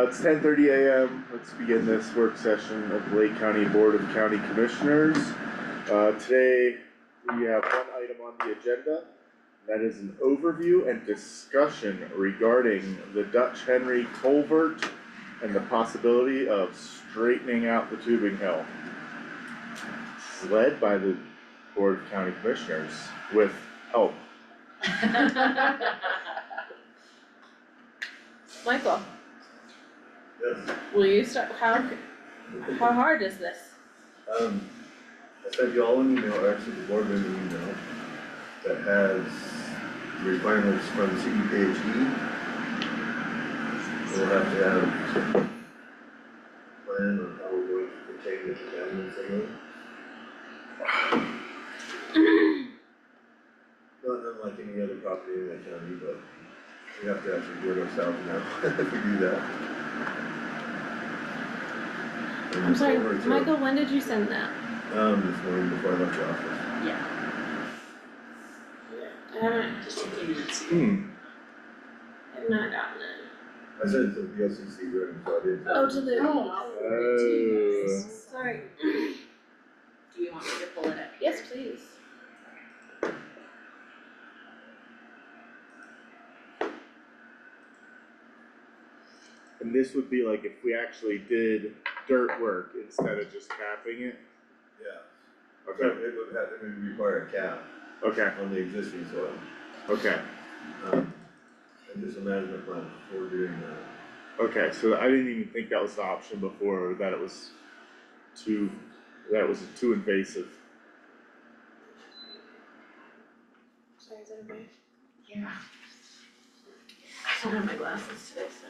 It's 10:30 a.m. Let's begin this work session of the Lake County Board of County Commissioners. Today we have one item on the agenda. That is an overview and discussion regarding the Dutch Henry culvert and the possibility of straightening out the tubing hill. It's led by the Board of County Commissioners with help. Michael, Yes, will you start, how hard is this? I sent you all an email, or actually the board member email, that has the requirements from CDPHE. We'll have to have a plan on how we're going to contain the contaminants in it. Not unlike any other property in the county, but we have to actually do it ourselves now if we do that. And I'm sorry, over to- Michael, when did you send that? This morning before I left the office. Yeah. I haven't, I've not gotten it. I sent it to the BOCC room, so I didn't. Oh, to the. Oh. Sorry. Do you want me to pull it up? Yes, please. And this would be like if we actually did dirt work instead of just capping it? Yeah. Okay, It would require a cap okay, on the existing soil, okay, and just a management plan for doing that. okay, so I didn't even think that was the option before, that it was too invasive. Sorry, is everybody? Yeah. I don't have my glasses today, so.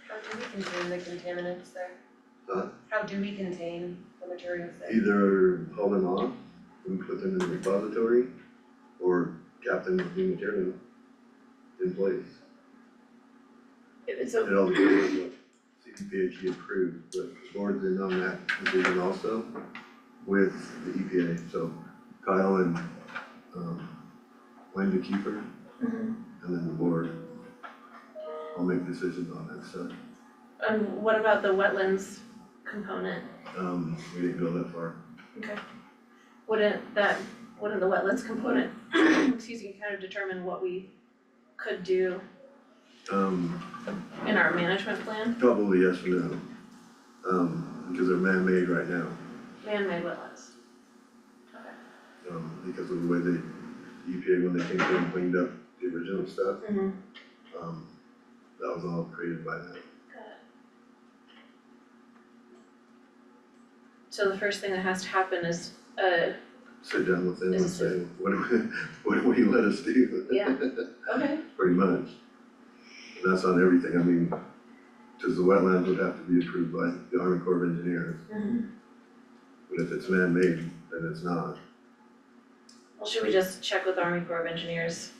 How do we contain the contaminants there? Huh? How do we contain the materials there? Either haul them off and put them in the repository, or cap them with new material in place. It's It all depends on what CDPHE approved, but the board's in on that decision also with the EPA, so Kyle and, Wayne Keeper, and then the board will make decisions on that stuff. And what about the wetlands component? We didn't go that far. Okay. Wouldn't the wetlands component, excuse me, kind of determine what we could do in our management plan? Probably yes or no, because they're man-made right now, Man-made wetlands. Okay. because of the way the EPA, when they came through and cleaned up the original stuff, that was all created by them. So the first thing that has to happen is, Sit down with them and Is say, what do we let us do? Yeah. okay, Pretty much. And that's on everything, I mean, cause the wetlands would have to be approved by the Army Corps of Engineers, but if it's man-made, then it's not. well, should we just check with Army Corps of Engineers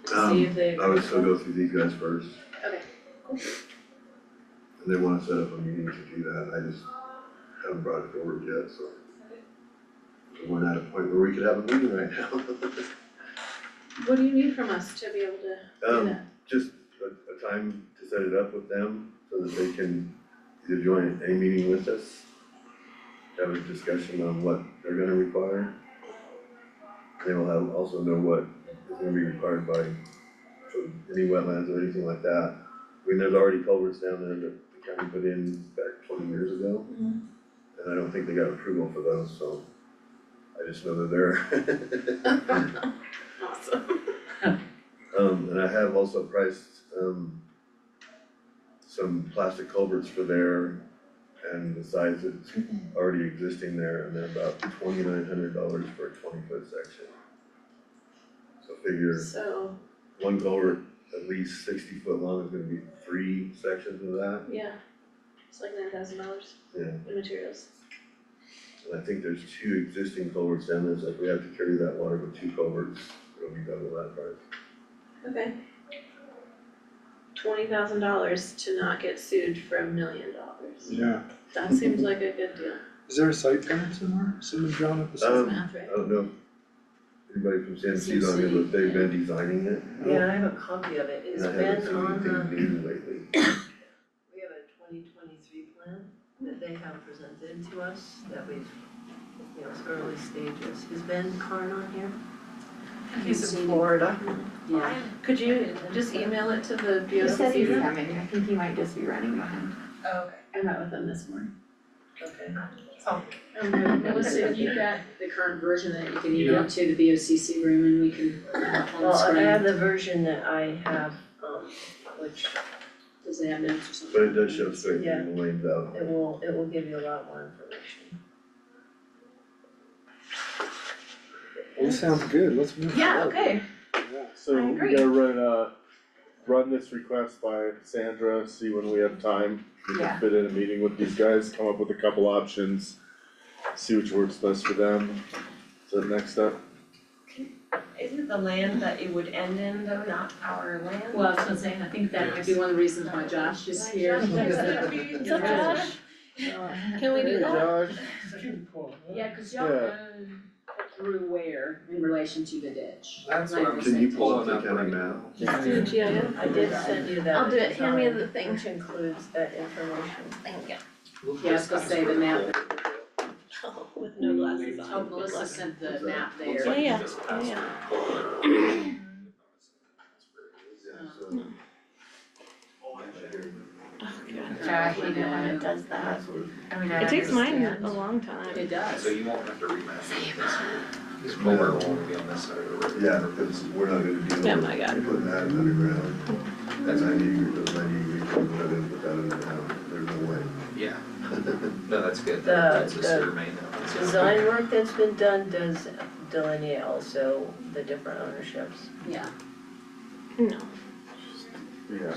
to see if they I would agree? still go through these guys first, Okay, and they wanna set up a meeting to do that, I just haven't brought it forward yet, so. We're not at a point where we could have a meeting right now. what do you need from us to be able to do that? Just a time to set it up with them, so that they can either join a meeting with us, have a discussion on what they're gonna require. They will have, also know what is gonna be required by, from any wetlands or anything like that. I mean, there's already culverts down there that the county put in back 20 years ago. And I don't think they got approval for those, so I just know they're there. Awesome. And I have also priced, some plastic culverts for there and the size that's already existing there, and they're about $2,900 for a 20-foot section. So figure So, one culvert at least 60 foot long is gonna be 3 sections of that. yeah, it's like $9,000 Yeah, in materials. And I think there's 2 existing culverts down there, so if we have to carry that water with 2 culverts, it'll be double that price. Okay. $20,000 to not get sued for $1 million. Yeah, That seems like a good deal. is there a site plan somewhere? Someone drawn up a site? Math, right? I don't know if anybody from San Diego on here, but they've been designing it. Yeah, I have a copy of it, it's And I haven't been seen on anything new lately. we have a 2023 plan that they have presented to us that we've, it's early stages. Is Ben Carn on here? He's in Florida. Yeah. Could you just email it to the He said he's BOCC? coming, I think he might just be running behind. Oh, okay. I met with him this morning. Okay. Melissa, if you got the current version that you can email to the BOCC room and we can have on the Well, I screen. have the version that I have, which Does it have notes or something? But it does show straight Yeah. the lanes out. it will give you a lot more information. Well, this sounds good, let's move forward. Yeah, okay. Yeah. So I we agree. gotta run this request by Sandra, see when we have time. We can Yeah. fit in a meeting with these guys, come up with a couple options, see which works best for them. So next step, Isn't the land that it would end in though not our land? Well, I was gonna say, I think that might be one of the reasons why Josh is here. What's up, Josh? Can we do hey that? Josh, Yeah, cause y'all Yeah. own through where in relation to the ditch? That's Like what I'm we're Can saying. you pull up the county map? Just do a GIF. I did send you that. I'll do it, hand me the thing. Which includes that information. Thank you. Yeah, I was gonna say the map. Oh, with no glasses on. Oh, Melissa sent the map there. Yeah, yeah. Oh, God. I hate it when it does that. I mean, I It takes mine understand. a long time. It does. So you won't have to remap it this year. This culvert won't be on this side of the road. Yeah, because we're not gonna deal Oh with my God. putting that underground. That's 90 degrees, those 90 degrees, we're not gonna put that underground, there's no way. Yeah. No, that's good. The- That's a the sewer main now. Design work that's been done does delineate also the different ownerships. Yeah. No. yeah.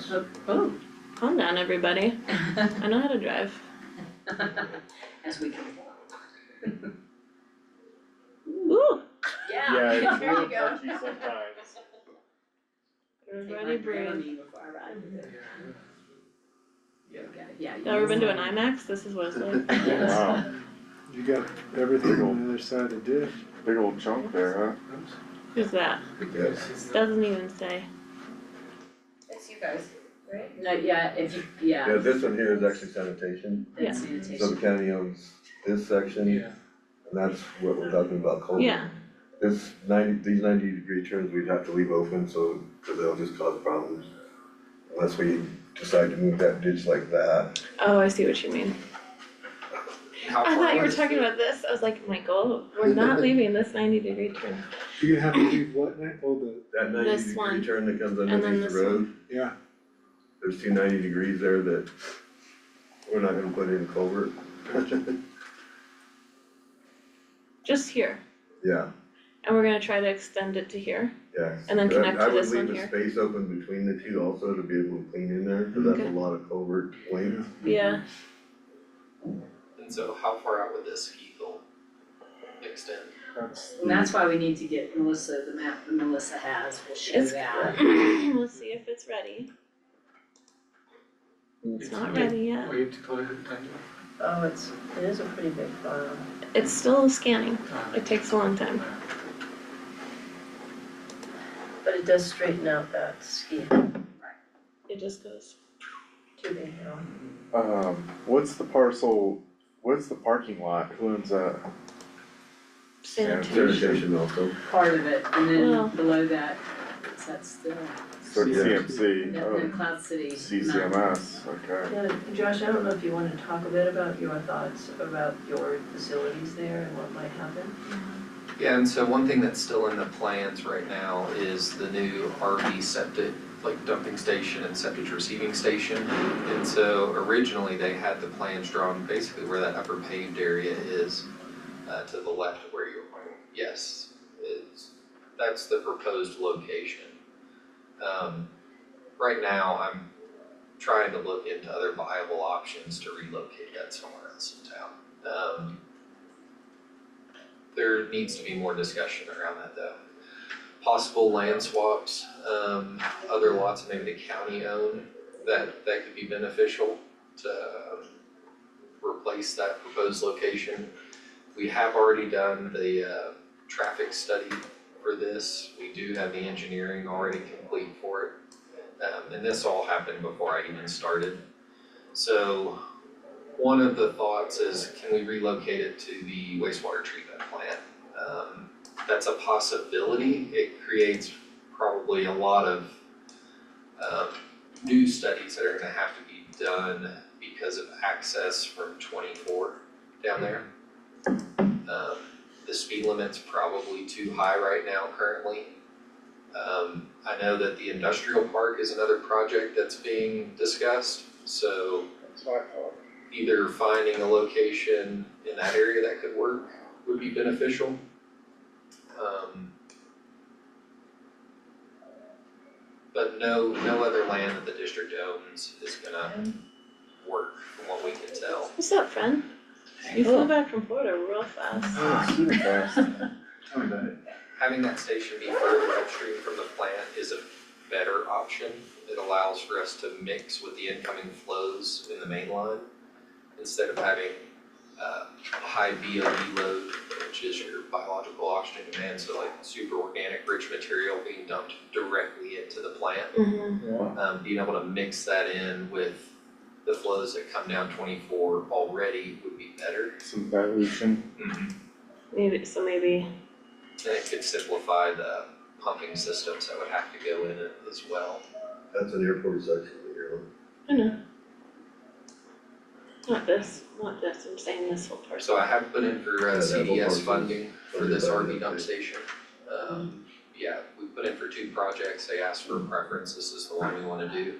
Oh. Calm down, everybody. I know how to drive. As we can tell. Woo! Yeah, it's There real you go. touchy sometimes. Everybody breathe. Before I ride. Yeah. Okay, yeah. You ever been to an IMAX? This is what it's like. Wow, You got everything on the other side of the ditch. big old chunk there, Who's that? Yes. Doesn't even say. That's you guys, right? No, yeah, if you, yeah. Yeah, this one here is actually sanitation, Yeah. so Sanitation. the county owns this section, and that's what we're talking about culvert. Yeah. These 90-degree turns we'd have to leave open, so, cause they'll just cause problems. Unless we decide to move that ditch like that. Oh, I see what you mean. How I far thought you were was talking the- about this. I was like, Michael, we're not leaving this 90-degree turn. You're gonna have to leave what now? Oh, the, That This one. 90-degree turn that comes then underneath this the road, yeah, there's 2 90 degrees there that we're not gonna put in a culvert. Just here. Yeah, And we're gonna try to extend it to here. yeah. And then connect to this one I would leave here. a space open between the two also to be able to clean in there, cause that's Okay. a lot of culvert length. Yeah. And so how far out would this ski hill extend? That's. And that's why we need to get Melissa, the map that Melissa has, will show It's that. Let's see if it's ready. It's not ready yet. you have to call it, Oh, it is a pretty big file. It's still scanning. It takes a long time. But it does straighten out that ski It just goes. tubing hill. What's the parcel, what's the parking lot, who owns that? Sanitation. Sanitation also. Part of it, and Well. then below that, that's the, So it's CMC, the oh, Cloud City. CCMS, okay. Yeah, Josh, I don't know if you wanna talk a bit about your thoughts about your facilities there and what might happen? Yeah, and so one thing that's still in the plans right now is the new RV septic, like dumping station and septic receiving station. And so originally they had the plans drawn basically where that upper paved area is, to the left of where you're pointing. Yes, that's the proposed location. Right now, I'm trying to look into other viable options to relocate that somewhere else in town. there needs to be more discussion around that though. Possible land swaps, other lots maybe the county own, that could be beneficial to replace that proposed location. We have already done the traffic study for this. We do have the engineering already complete for it. And this all happened before I even started. So one of the thoughts is, can we relocate it to the wastewater treatment plant? That's a possibility. It creates probably a lot of new studies that are gonna have to be done because of access from 24 down there. The speed limit's probably too high right now currently. I know that the industrial park is another project that's being discussed, so That's my thought. either finding a location in that area that could work would be beneficial. But no other land that the district owns is gonna work from what we can tell. What's up, friend? You flew back from Florida real fast. Oh, super fast. Tell me about it. Having that station be further upstream from the plant is a better option. It allows for us to mix with the incoming flows in the main line instead of having high BOD load, which is your biological oxygen demand, so like super organic rich material being dumped directly into the plant. Mm-hmm. Being able to mix that in with the flows that come down 24 already would be better. Some dilution. Maybe, And it could simplify the pumping systems that would have to go in it as well. That's an airport section that you're on. I know. Not this, I'm saying this whole part. So I have put in for Yeah, that whole CDS parcel's funding for this funded by RV dump the state. station. Yeah, we put in for 2 projects, they asked for a preference, this is the one we wanna do.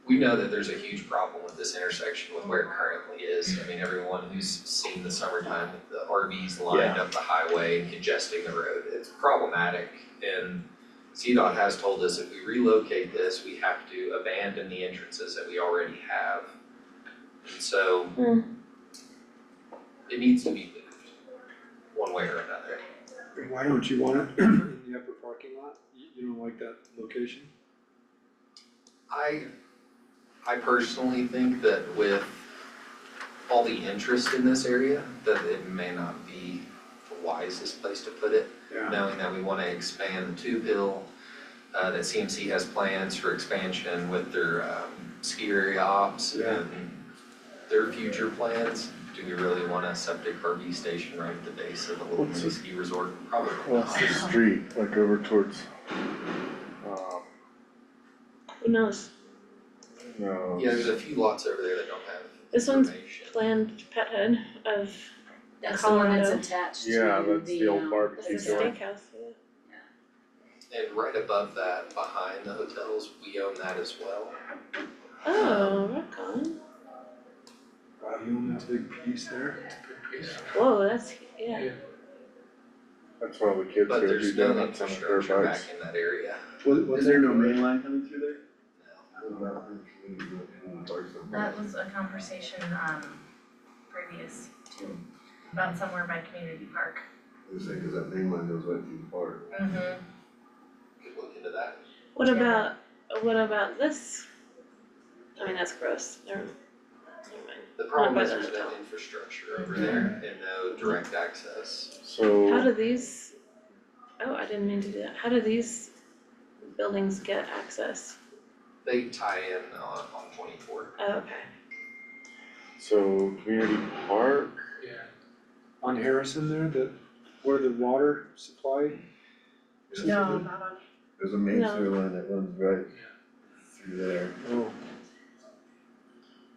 We know that there's a huge problem with this intersection with where it currently is. I mean, everyone who's seen the summertime with the RVs lined up the highway and congesting the road, it's problematic. And CDOT has told us if we relocate this, we have to abandon the entrances that we already have. And so it needs to be moved, one way or another. Why don't you want it in the upper parking lot? You don't like that location? I personally think that with all the interest in this area, that it may not be the wisest place to put it, knowing that we wanna expand the tube hill, that CMC has plans for expansion with their ski area ops and their future plans. Do we really want a septic RV station right at the base of the little mini ski resort? Probably Across the not. street, like over towards, Who knows? no. Yeah, there's a few lots over there that don't have This one's information. Planned pet head of, That's the one that's Colorado. attached to Yeah, that's the old it's barbecue a joint. steakhouse, yeah. And right above that, behind the hotels, we own that as well. Oh, rock on. You own that big piece there? Whoa, that's, yeah. That's why the kids But go do there's no donuts on their infrastructure bikes. back in that area. What's there no main line coming through there? That was a conversation, previous to, about somewhere by Community Park. I was saying, cause that main line goes right through the park. Mm-hmm. Could look into that. What Yeah. about this? I mean, that's gross, never mind. The problem Not is by the there's no hotel. infrastructure over there and no direct access. So. How do these, oh, I didn't mean to do that, how do these buildings get access? They tie in on 24. Oh, okay. So community park, On Harrison there, where the water supply? is No, located? not on, There's a main No. sewer line that runs right through there. Oh,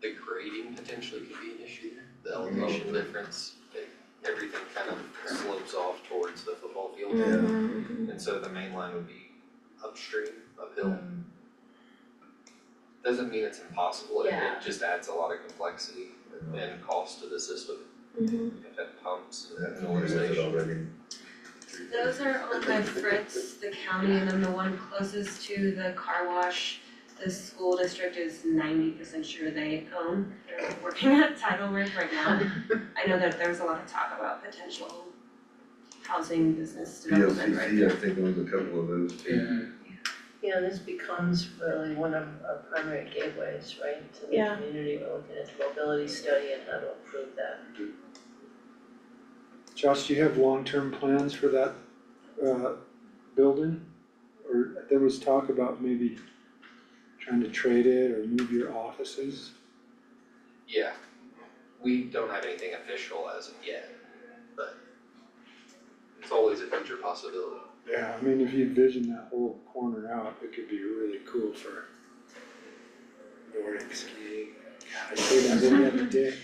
The grading potentially could be an issue there, the elevation difference, everything kind of slopes off towards the football field. Mhm. And so the main line would be upstream, uphill. Doesn't mean it's impossible, it just adds a lot of complexity and cost to the system. Mhm. You have to have pumps That's and filling station. already. Those are owned by Fritz, the county, and then the one closest to the car wash, the school district is 90% sure they own. They're working at title work right now. I know that there's a lot of talk about potential housing business development right BOCC, there. I think owns a couple of those too. Yeah, this becomes really one of our primary gateways, right, to the Yeah. community. We're looking at the mobility study and how to improve that. Josh, do you have long-term plans for that, building? Or there was talk about maybe trying to trade it or move your offices? Yeah, we don't have anything official as of yet, but it's always a future possibility. Yeah, I mean, if you envision that whole corner out, it could be really cool for Nordic skiing. God, I say that every other day.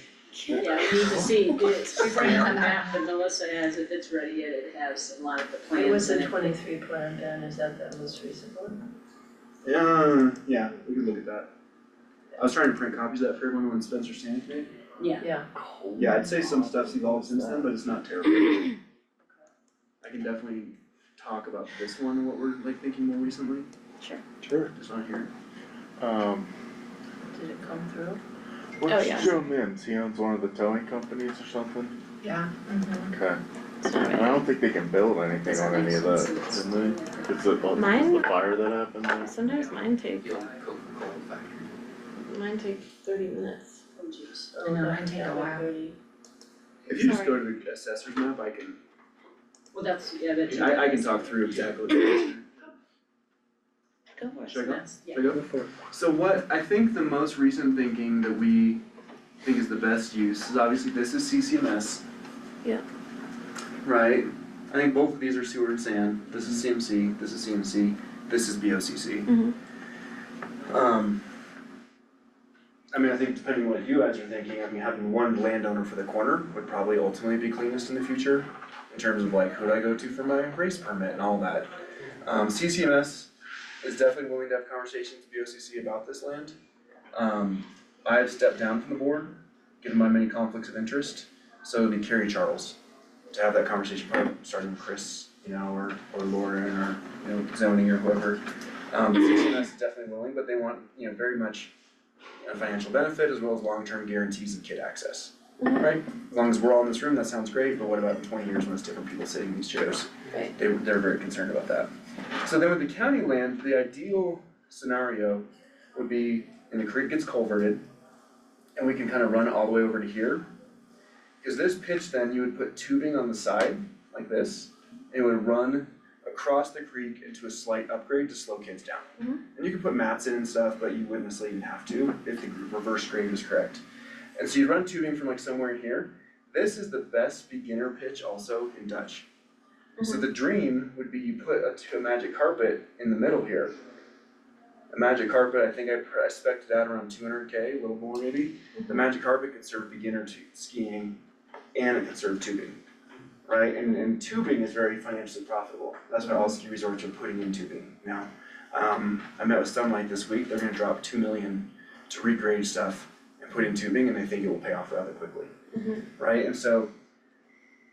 Yeah, we need to see, it's, we bring in the map that Melissa has, if it's ready yet, it has a lot of the It was plans in the it. 23 plan, Dan, is that the most recent one? Yeah, we could look at that. I was trying to print copies of that for everyone when Spencer Stanek made. Yeah. Yeah, I'd say some stuff's evolved since then, but it's not terrible. I can definitely talk about this one and what we're like thinking more recently, Sure. just on here. Did it come through? Oh, yeah. What's Joe Mims, he owns one of the towing companies or something? Yeah. Okay, It's not and I don't think they can build anything on any of that, can they? It's the Mine- fire that happened there. Sometimes mine take, The old Coca-Cola factory. mine take 30 minutes. Oh jeez. Oh, know, that- it'd take a that while. would If you just Sorry. go to the assessor's map, I can That. can talk through exactly what it is. Go for it. Should I go? That's, yeah. Should I go? for it. So what, I think the most recent thinking that we think is the best use is obviously this is CCMS. Yeah. Right? I think both of these are sewer and sand. This is CMC, this is CMC, this is BOCC. Mhm. I mean, I think depending on what you guys are thinking, I mean, having one landowner for the corner would probably ultimately be cleanest in the future in terms of like, who do I go to for my race permit and all that. CCMS is definitely willing to have conversations with BOCC about this land. I have stepped down from the board, given my many conflicts of interest, so it'd be Carrie Charles to have that conversation, probably starting with Chris, you know, or Lauren, or, you know, zoning or whoever. CCMS is definitely willing, but they want, you know, very much a financial benefit as well as long-term guarantees of kid access, right? As long as we're all in this room, that sounds great, but what about in 20 years when it's different people sitting in these chairs? Right. They're very concerned about that. So then with the county land, the ideal scenario would be, and the creek gets culverted, and we can kind of run it all the way over to here. Cause this pitch then, you would put tubing on the side, like this, and it would run across the creek into a slight upgrade to slow kids down. And you could put mats in and stuff, but you wouldn't necessarily even have to if the reverse grade was correct. And so you'd run tubing from like somewhere in here. This is the best beginner pitch also in Dutch. So the dream would be you put a magic carpet in the middle here. A magic carpet, I think I spec'd it out around 200K, a little more maybe. The magic carpet could serve beginner skiing and it could serve tubing, right? And tubing is very financially profitable. That's why all ski resorts are putting in tubing now. I met with Sunlight this week, they're gonna drop 2 million to regrade stuff and put in tubing, and they think it will pay off rather quickly, right? And so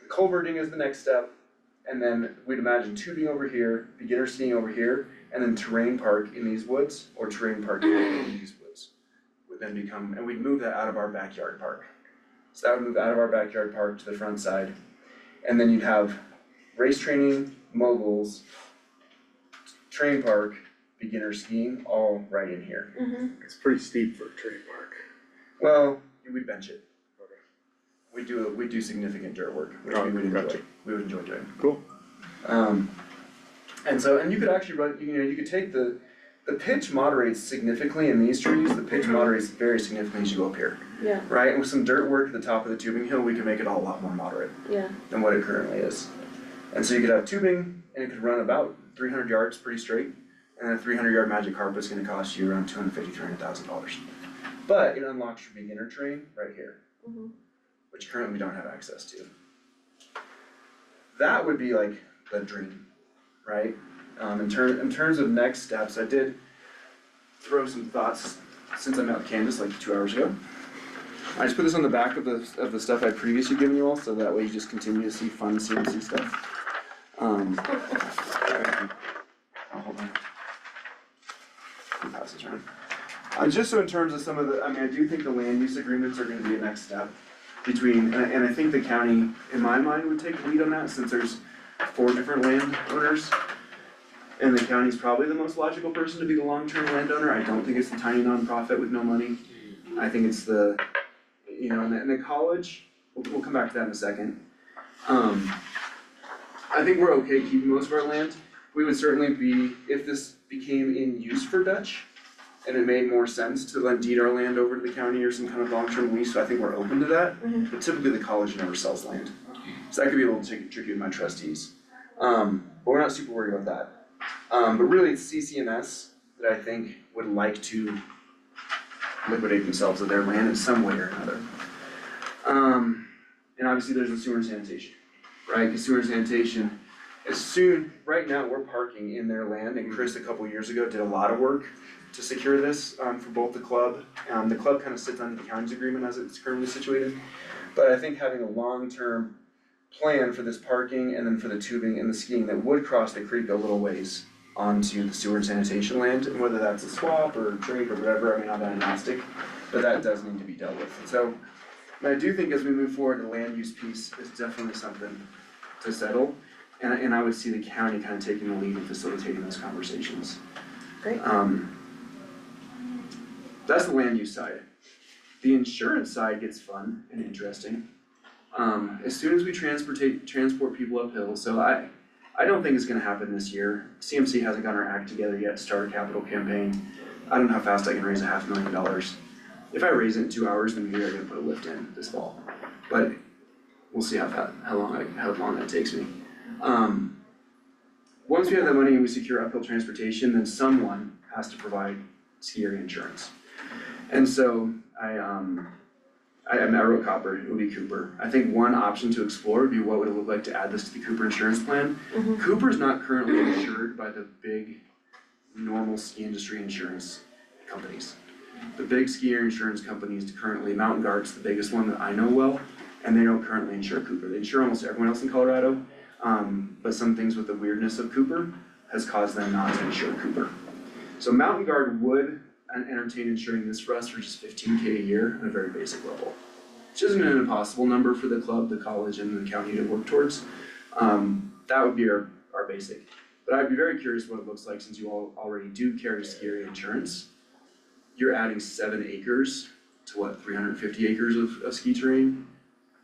the culverting is the next step, and then we'd imagine tubing over here, beginner skiing over here, and then terrain park in these woods, or terrain park in these woods would then become, and we'd move that out of our backyard park. So that would move out of our backyard park to the front side, and then you'd have race training, moguls, train park, beginner skiing, all right in here. It's pretty steep for a train park. Well, we'd bench it. We do significant dirt work, which we would enjoy. Gotcha. We would enjoy doing. Cool. And you could actually run, you know, you could take the pitch moderates significantly in these trees, the pitch moderates very significantly as you go up here, Yeah, right? And with some dirt work at the top of the tubing hill, we can make it all a lot more moderate yeah. than what it currently is. And so you could have tubing, and it could run about 300 yards pretty straight, and a 300-yard magic carpet is gonna cost you around $250,000-$300,000. But it unlocks your beginner terrain right here, which currently we don't have access to. That would be like the dream, right? In terms of next steps, I did throw some thoughts since I met with Candace like 2 hours ago. I just put this on the back of the stuff I previously given you all, so that way you just continue to see fun CMC stuff. Oh, hold on. I'll pass this around. Just so in terms of some of the, I mean, I do think the land use agreements are gonna be a next step between, and I think the county, in my mind, would take the lead on that, since there's 4 different landowners. And the county's probably the most logical person to be the long-term landowner. I don't think it's the tiny nonprofit with no money. I think it's the, you know, and the college, we'll come back to that in a second. I think we're okay keeping most of our land. We would certainly be, if this became in use for Dutch, and it made more sense to like deed our land over to the county or some kind of long-term lease, so I think we're open to that. But typically the college never sells land. So that could be a little tricky with my trustees. But we're not super worried about that. But really it's CCMS that I think would like to liquidate themselves of their land in some way or another. And obviously there's the sewer and sanitation, right? Cause sewer and sanitation, right now we're parking in their land, and Chris a couple years ago did a lot of work to secure this, for both the club. The club kind of sits under the county's agreement as it's currently situated. But I think having a long-term plan for this parking and then for the tubing and the skiing that would cross the creek a little ways onto the sewer and sanitation land, and whether that's a swap or a trade or whatever, I mean, I'm not agnostic, but that does need to be dealt with. And so, and I do think as we move forward, the land use piece is definitely something to settle. And I would see the county kind of taking the lead in facilitating those conversations. Great. That's the land use side. The insurance side gets fun and interesting. As soon as we transport people uphill, so I don't think it's gonna happen this year. CMC hasn't got our act together yet to start a capital campaign. I don't know how fast I can raise $500,000. If I raise it in 2 hours, then maybe I'm gonna put a lift in this fall. But we'll see how long that takes me. Once we have that money and we secure uphill transportation, then someone has to provide ski area insurance. And so I wrote Copper, it would be Cooper. I think one option to explore would be what would it look like to add this to the Cooper insurance plan. Cooper's not currently insured by the big normal ski industry insurance companies. The big ski area insurance companies currently, Mountain Guard's the biggest one that I know well, and they don't currently insure Cooper. They insure almost everyone else in Colorado, but some things with the weirdness of Cooper has caused them not to insure Cooper. So Mountain Guard would entertain insuring this for us for just $15K a year on a very basic level. Which isn't an impossible number for the club, the college, and the county to work towards. That would be our basic. But I'd be very curious what it looks like since you all already do carry ski area insurance. You're adding 7 acres to what, 350 acres of ski terrain?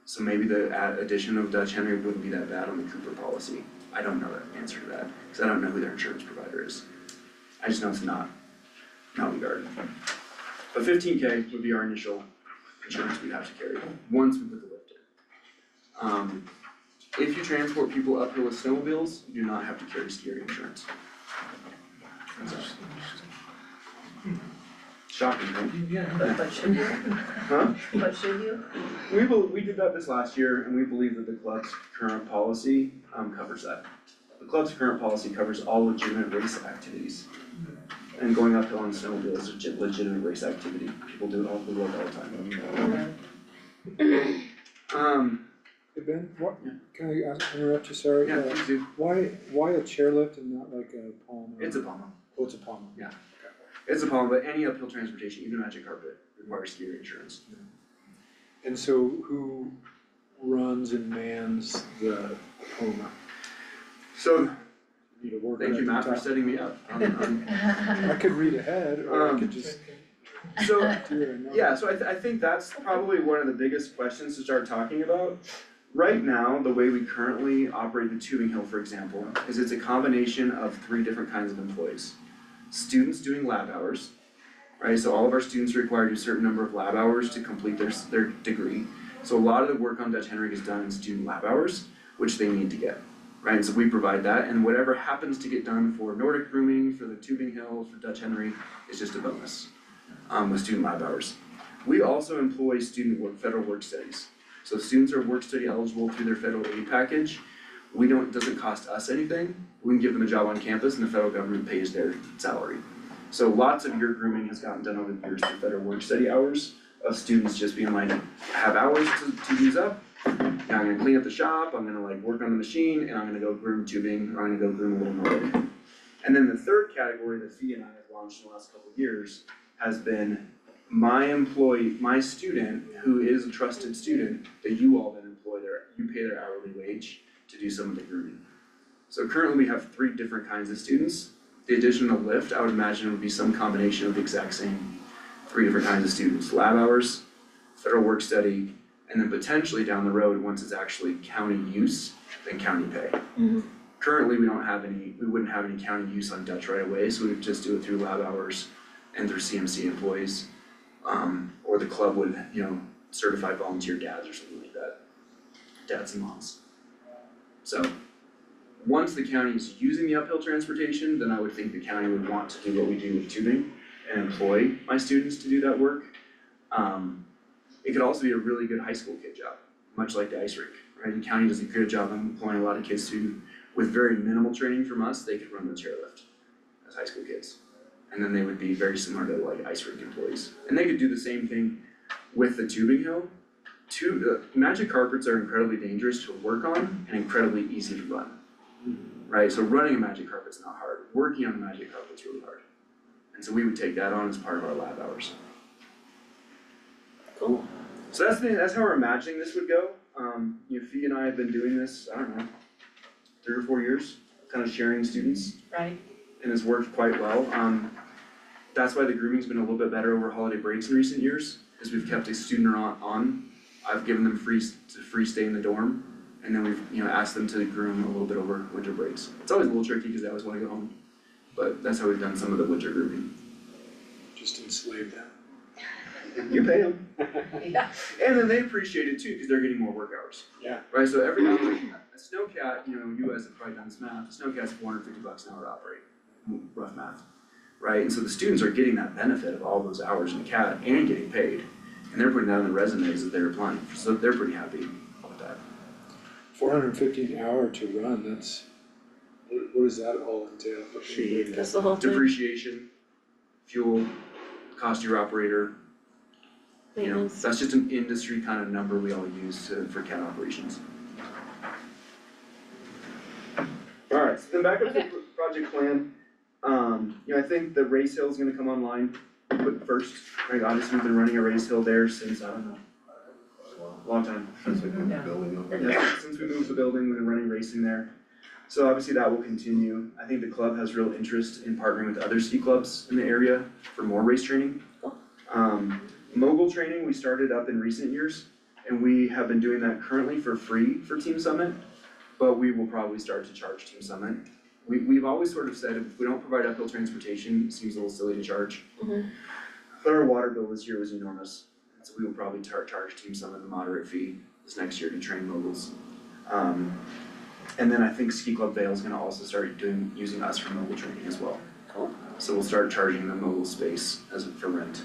So maybe the addition of Dutch Henry wouldn't be that bad on the Cooper policy. I don't know the answer to that, because I don't know who their insurance provider is. I just know it's not Mountain Guard. But $15K would be our initial insurance we'd have to carry, once we put the lift in. If you transport people uphill with snowmobiles, you do not have to carry ski area insurance. Shocking, right? But should you? Huh? But should you? We did that this last year, and we believe that the club's current policy covers that. The club's current policy covers all legitimate race activities. And going uphill on snowmobile is a legitimate race activity. People do it all over the world all the time. Hey Ben, what, Yeah. can I interrupt you, sorry? Yeah, please do. Why a chairlift and not like a pommel? It's a pommel. Oh, it's a pommel. Yeah. It's a pommel, but any uphill transportation, even magic carpet, requires ski area insurance. And so who runs and mans the Poma? So, Need a worker thank you, at the Matt, for top. setting me up. I could read ahead, or I could just So, do it or not. yeah, so I think that's probably one of the biggest questions to start talking about. Right now, the way we currently operate the tubing hill, for example, is it's a combination of 3 different kinds of employees. Students doing lab hours, right? So all of our students are required to do a certain number of lab hours to complete their degree. So a lot of the work on Dutch Henry is done in student lab hours, which they need to get, right? So we provide that, and whatever happens to get done for Nordic grooming, for the tubing hill, for Dutch Henry, is just a bonus with student lab hours. We also employ federal work studies. So if students are work study eligible through their federal aid package, it doesn't cost us anything. We can give them a job on campus and the federal government pays their salary. So lots of your grooming has gotten done over the years through federal work study hours of students just being like, have hours to use up. And I'm gonna clean up the shop, I'm gonna like work on the machine, and I'm gonna go groom tubing, or I'm gonna go groom a little Nordic. And then the third category that Fee and I have launched in the last couple of years has been my student, who is a trusted student, that you all then employ you pay their hourly wage to do some of the grooming. So currently we have 3 different kinds of students. The addition of lift, I would imagine would be some combination of the exact same 3 different kinds of students. Lab hours, federal work study, and then potentially down the road, once it's actually county use, then county pay. Currently, we wouldn't have any county use on Dutch right away, so we would just do it through lab hours and through CMC employees. Or the club would, certify volunteer dads or something like that, dads and moms. So, once the county is using the uphill transportation, then I would think the county would want to do what we do with tubing and employ my students to do that work. It could also be a really good high school kid job, much like the ice rink, right? The county does a good job of employing a lot of kids who, with very minimal training from us, they could run the chairlift as high school kids. And then they would be very similar to like ice rink employees. And they could do the same thing with the tubing hill. Magic carpets are incredibly dangerous to work on and incredibly easy to run, right? So running a magic carpet's not hard. Working on a magic carpet's really hard. And so we would take that on as part of our lab hours. Cool. So that's how we're imagining this would go. Fee and I have been doing this, I don't know, 3 or 4 years, kind of sharing students. Right. And it's worked quite well. That's why the grooming's been a little bit better over holiday breaks in recent years, is we've kept a student on. I've given them free stay in the dorm, and then we've asked them to groom a little bit over winter breaks. It's always a little tricky because they always want to go home, but that's how we've done some of the winter grooming. Just enslave them. You pay them. Yeah. And then they appreciate it too, because they're getting more work hours. Yeah. Right, so every now and then, a snowcat, you guys have probably done this math, a snowcat's $450 an hour to operate, rough math. Right, and so the students are getting that benefit of all those hours in the cat and getting paid. And they're putting that on their resumes that they're applying, so they're pretty happy with that. $450 an hour to run, what does that all entail? That's the whole thing. Depreciation, fuel, cost of your operator, Maintenance. that's just an industry kind of number we all use for cat operations. Alright, so then back up to the project plan. I think the race hill is gonna come online first, right? Obviously, we've been running a race hill there since, I don't know, a long time. Since we moved the building over. Yeah, since we moved the building, we've been running racing there. So obviously that will continue. I think the club has real interest in partnering with other ski clubs in the area for more race training. Mogul training, we started up in recent years, and we have been doing that currently for free for Team Summit, but we will probably start to charge Team Summit. We've always sort of said if we don't provide uphill transportation, it seems a little silly to charge. But our water bill this year was enormous, so we will probably charge Team Summit a moderate fee this next year to train moguls. And then I think Ski Club Vail is gonna also start using us for mogul training as well. Cool. So we'll start charging the mogul space for rent.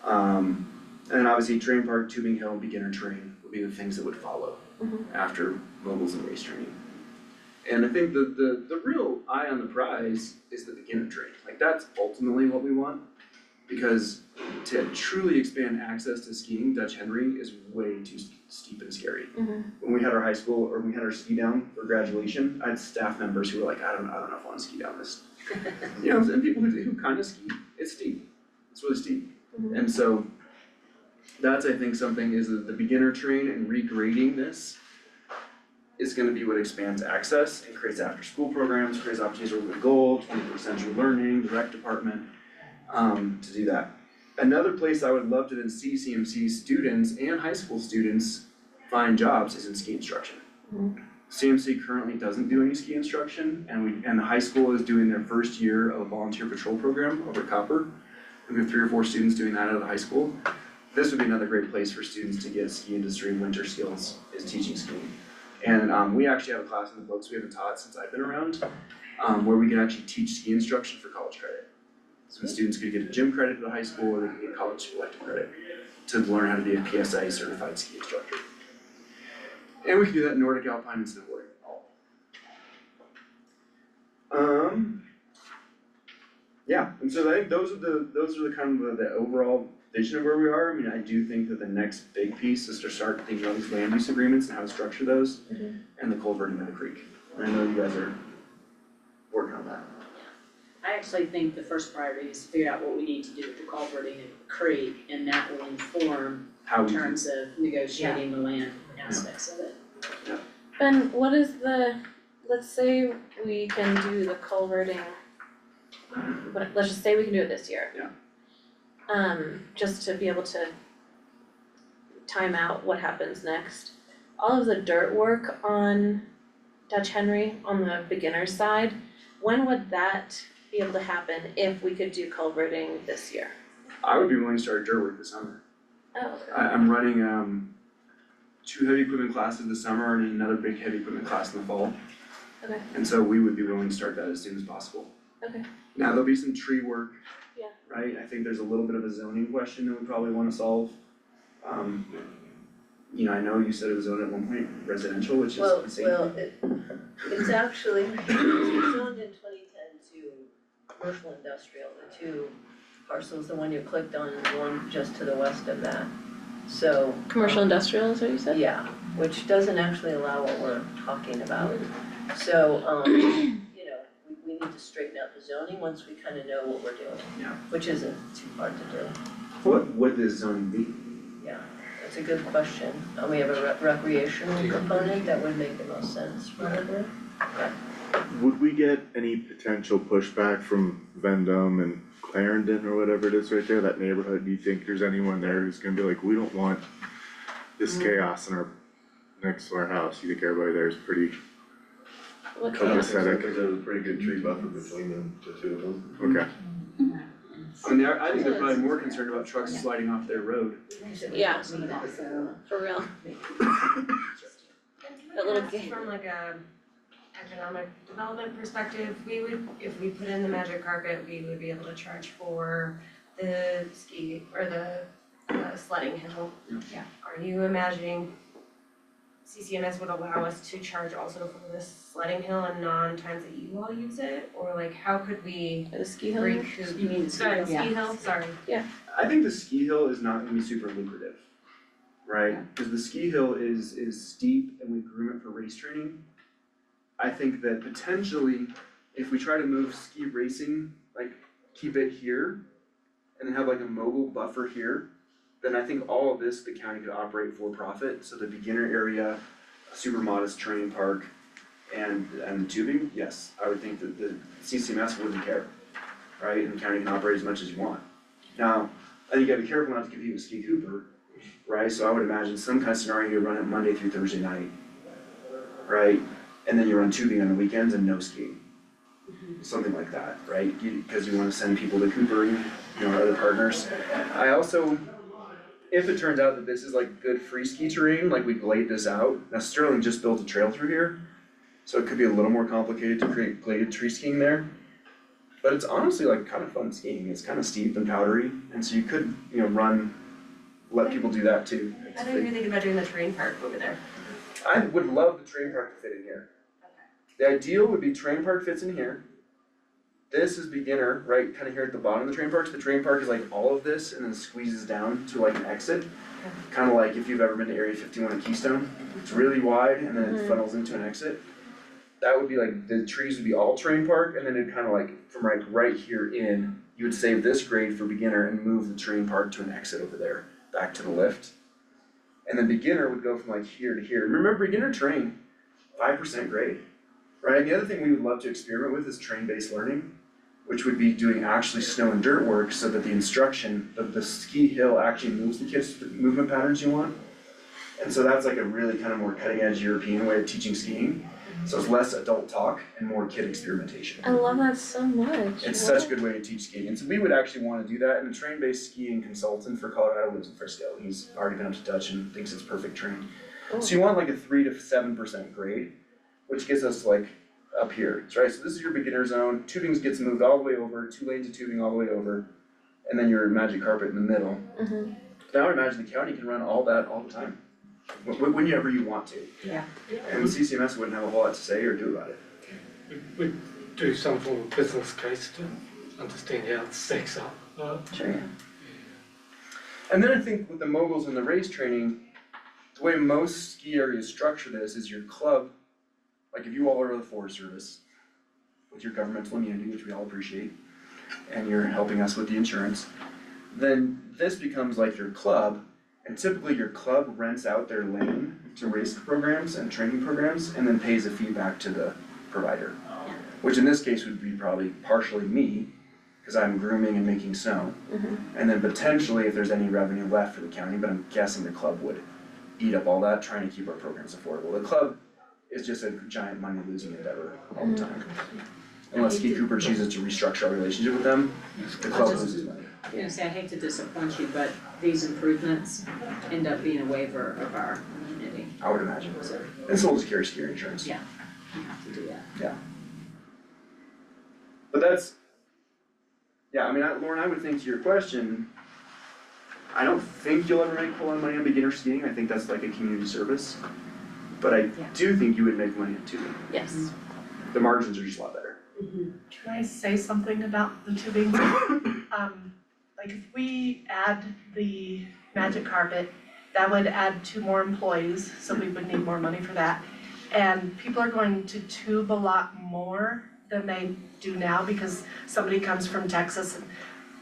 And then obviously train park, tubing hill, and beginner train would be the things that would follow after moguls and race training. And I think the real eye on the prize is the beginner train. Like that's ultimately what we want, because to truly expand access to skiing, Dutch Henry is way too steep and scary. When we had our high school, or we had our ski down for graduation, I had staff members who were like, I don't know if I want to ski down this. And people who kind of ski, it's steep, it's really steep. And so that's, I think, something is that the beginner train and regrading this is gonna be what expands access and creates after school programs, creates opportunities to work with Gold, 21st Century Learning, the rec department, to do that. Another place I would love to then see CMC students and high school students find jobs is in ski instruction. CMC currently doesn't do any ski instruction, and the high school is doing their first year of a volunteer patrol program over at Copper. We have 3 or 4 students doing that out of the high school. This would be another great place for students to get ski industry winter skills, is teaching skiing. And we actually have a class in the books we haven't taught since I've been around, where we can actually teach ski instruction for college credit. So the students could get a gym credit at the high school, or they could get college elective credit to learn how to be a PSI certified ski instructor. And we can do that in Nordic, Alpine, and snowboarding. Yeah, and so I think those are the kind of the overall vision of where we are. I mean, I do think that the next big piece is to start thinking about these land use agreements and how to structure those, and the culverting of the creek. And I know you guys are working on that. I actually think the first priority is to figure out what we need to do with the culverting of the creek, and that will inform How in we terms of negotiating the land aspects of it. Ben, what is the let's say we can do the culverting, but let's just say we can do it this year. Yeah. Just to be able to time out what happens next. All of the dirt work on Dutch Henry on the beginner side, when would that be able to happen if we could do culverting this year? I would be willing to start dirt work this summer. Oh, I'm running 2 heavy equipment classes this summer and another big heavy equipment class in the fall. okay, And so we would be willing to start that as soon as possible. okay, Now, there'll be some tree work. Yeah. Right, I think there's a little bit of a zoning question that we probably wanna solve. You know, I know you said it was zoned at one point residential, which is Well, insane. it's actually, it was zoned in 2010 to commercial industrial, the two parcels, the one you clicked on and the one just to the west of that. So, commercial industrial is what you said? yeah, which doesn't actually allow what we're talking about. So, you know, we need to straighten out the zoning once we kind of know what we're doing. Yeah. Which isn't too hard to do. What would this zone be? Yeah, that's a good question. We have a recreational component that would make the most sense probably. Would we get any potential pushback from Vendome and Clarendon or whatever it is right there, that neighborhood? Do you think there's anyone there who's gonna be like, we don't want this chaos in our, next to our house? You think everybody there is pretty What I kind of, Aesthetic. think there's a pretty good tree buffer between them, the two of them. okay? I mean, I think they're probably more concerned about trucks sliding off their road. yeah, for real. That little Yes, gate. from like a economic development perspective, we would, if we put in the magic carpet, we would be able to charge for the ski or the sledding hill. Yeah. Are you imagining CCMS would allow us to charge also for this sledding hill and non-times that you all use it? Or like, how could we The ski hill? recoup? You mean the ski Sorry, hill, ski hill, sorry. I think the ski hill is not gonna be super lucrative, right? Cause the ski hill is steep and we groom it for race training. I think that potentially, if we try to move ski racing, like keep it here and then have like a mobile buffer here, then I think all of this, the county could operate for profit. So the beginner area, a super modest training park and the tubing, yes, I would think that the CCMS wouldn't care, right? And the county can operate as much as you want. Now, I think you gotta be careful not to compete with Ski Cooper, right? So I would imagine some kind of scenario you run it Monday through Thursday night, right? And then you run tubing on the weekends and no skiing. Something like that, right? Because you wanna send people to Cooper, you know, our other partners. I also, if it turns out that this is like good free ski terrain, like we laid this out, now Sterling just built a trail through here, so it could be a little more complicated to create graded tree skiing there. But it's honestly like kind of fun skiing, it's kind of steep and powdery, and so you could, you know, let people do that too. I don't even think about doing the terrain park over there. I would love the train park to fit in here. The ideal would be train park fits in here. This is beginner, right, kind of here at the bottom of the train park, so the train park is like all of this and then squeezes down to like an exit. Kind of like if you've ever been to Area 51 at Keystone, it's really wide and then it funnels into an exit. That would be like, the trees would be all train park and then it'd kind of like, from like right here in, you would save this grade for beginner and move the train park to an exit over there, back to the lift. And then beginner would go from like here to here. Remember, beginner terrain, 5% grade, right? And the other thing we would love to experiment with is train-based learning, which would be doing actually snow and dirt work so that the instruction of the ski hill actually moves the kids to the movement patterns you want. And so that's like a really kind of more cutting edge European way of teaching skiing. So it's less adult talk and more kid experimentation. I love that so much. It's such a good way to teach skiing, and so we would actually wanna do that, and the train-based skiing consultant for Colorado lives in Frisco. He's already been up to Dutch and thinks it's perfect terrain. So you want like a 3 to 7% grade, which gets us like up here, right? So this is your beginner zone, tubing gets moved all the way over, 2 lanes of tubing all the way over, and then your magic carpet in the middle. Now I would imagine the county can run all that all the time, whenever you want to. Yeah. And CCMS wouldn't have a whole lot to say or do about it. We do some form of business case to understand how it stacks up. Sure. And then I think with the moguls and the race training, the way most ski areas structure this is your club, like if you all are the Forest Service, with your governmental immunity, which we all appreciate, and you're helping us with the insurance, then this becomes like your club, and typically your club rents out their lane to race programs and training programs, and then pays a fee back to the provider. Which in this case would be probably partially me, cause I'm grooming and making snow. And then potentially if there's any revenue left for the county, but I'm guessing the club would eat up all that, trying to keep our programs affordable. The club is just a giant money losing endeavor all the time. Unless Ski Cooper chooses to restructure our relationship with them, the club loses money. I was gonna say, I hate to disappoint you, but these improvements end up being a waiver of our immunity. I would imagine, so, and so we'll just carry skier insurance. Yeah. You have to do that. But that's, yeah, I mean, Lauren, I would think to your question, I don't think you'll ever make a whole lot of money on beginner skiing, I think that's like a community service. But I do think you would make money on tubing, Yes. the margins are just a lot better. Can I say something about the tubing? Like if we add the magic carpet, that would add 2 more employees, so we would need more money for that. And people are going to tube a lot more than they do now because somebody comes from Texas and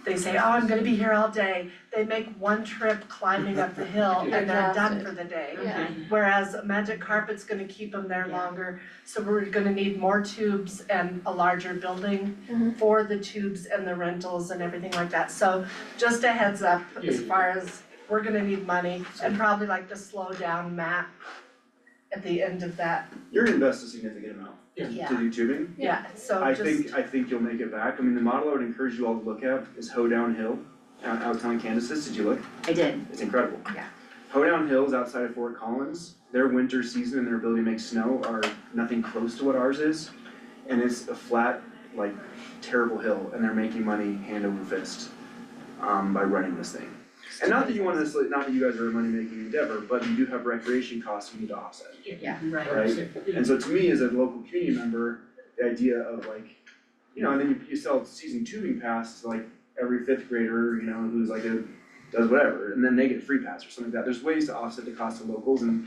they say, oh, I'm gonna be here all day. They make one trip climbing up the hill and they're done for the day. Yeah. Whereas a magic carpet's gonna keep them there longer, so we're gonna need more tubes and a larger building for the tubes and the rentals and everything like that. So just a heads up as far as we're gonna need money and probably like to slow down Matt at the end of that. You're gonna invest a significant amount Yeah. to do tubing. Yeah, so I just. think you'll make it back, I mean, the model I would encourage you all to look at is Hoedown Hill, out Kansas, did you look? I did. It's incredible. Yeah. Hoedown Hills outside of Fort Collins, their winter season and their ability to make snow are nothing close to what ours is. And it's a flat, like terrible hill, and they're making money hand over fist, by running this thing. And not that you want to, not that you guys are a money-making endeavor, but you do have recreation costs you need to offset, Yeah. right? And so to me, as a local community member, the idea of like, you know, and then you sell season tubing pass to like every 5th grader, you know, who's like does whatever, and then they get a free pass or something like that. There's ways to offset the cost of locals and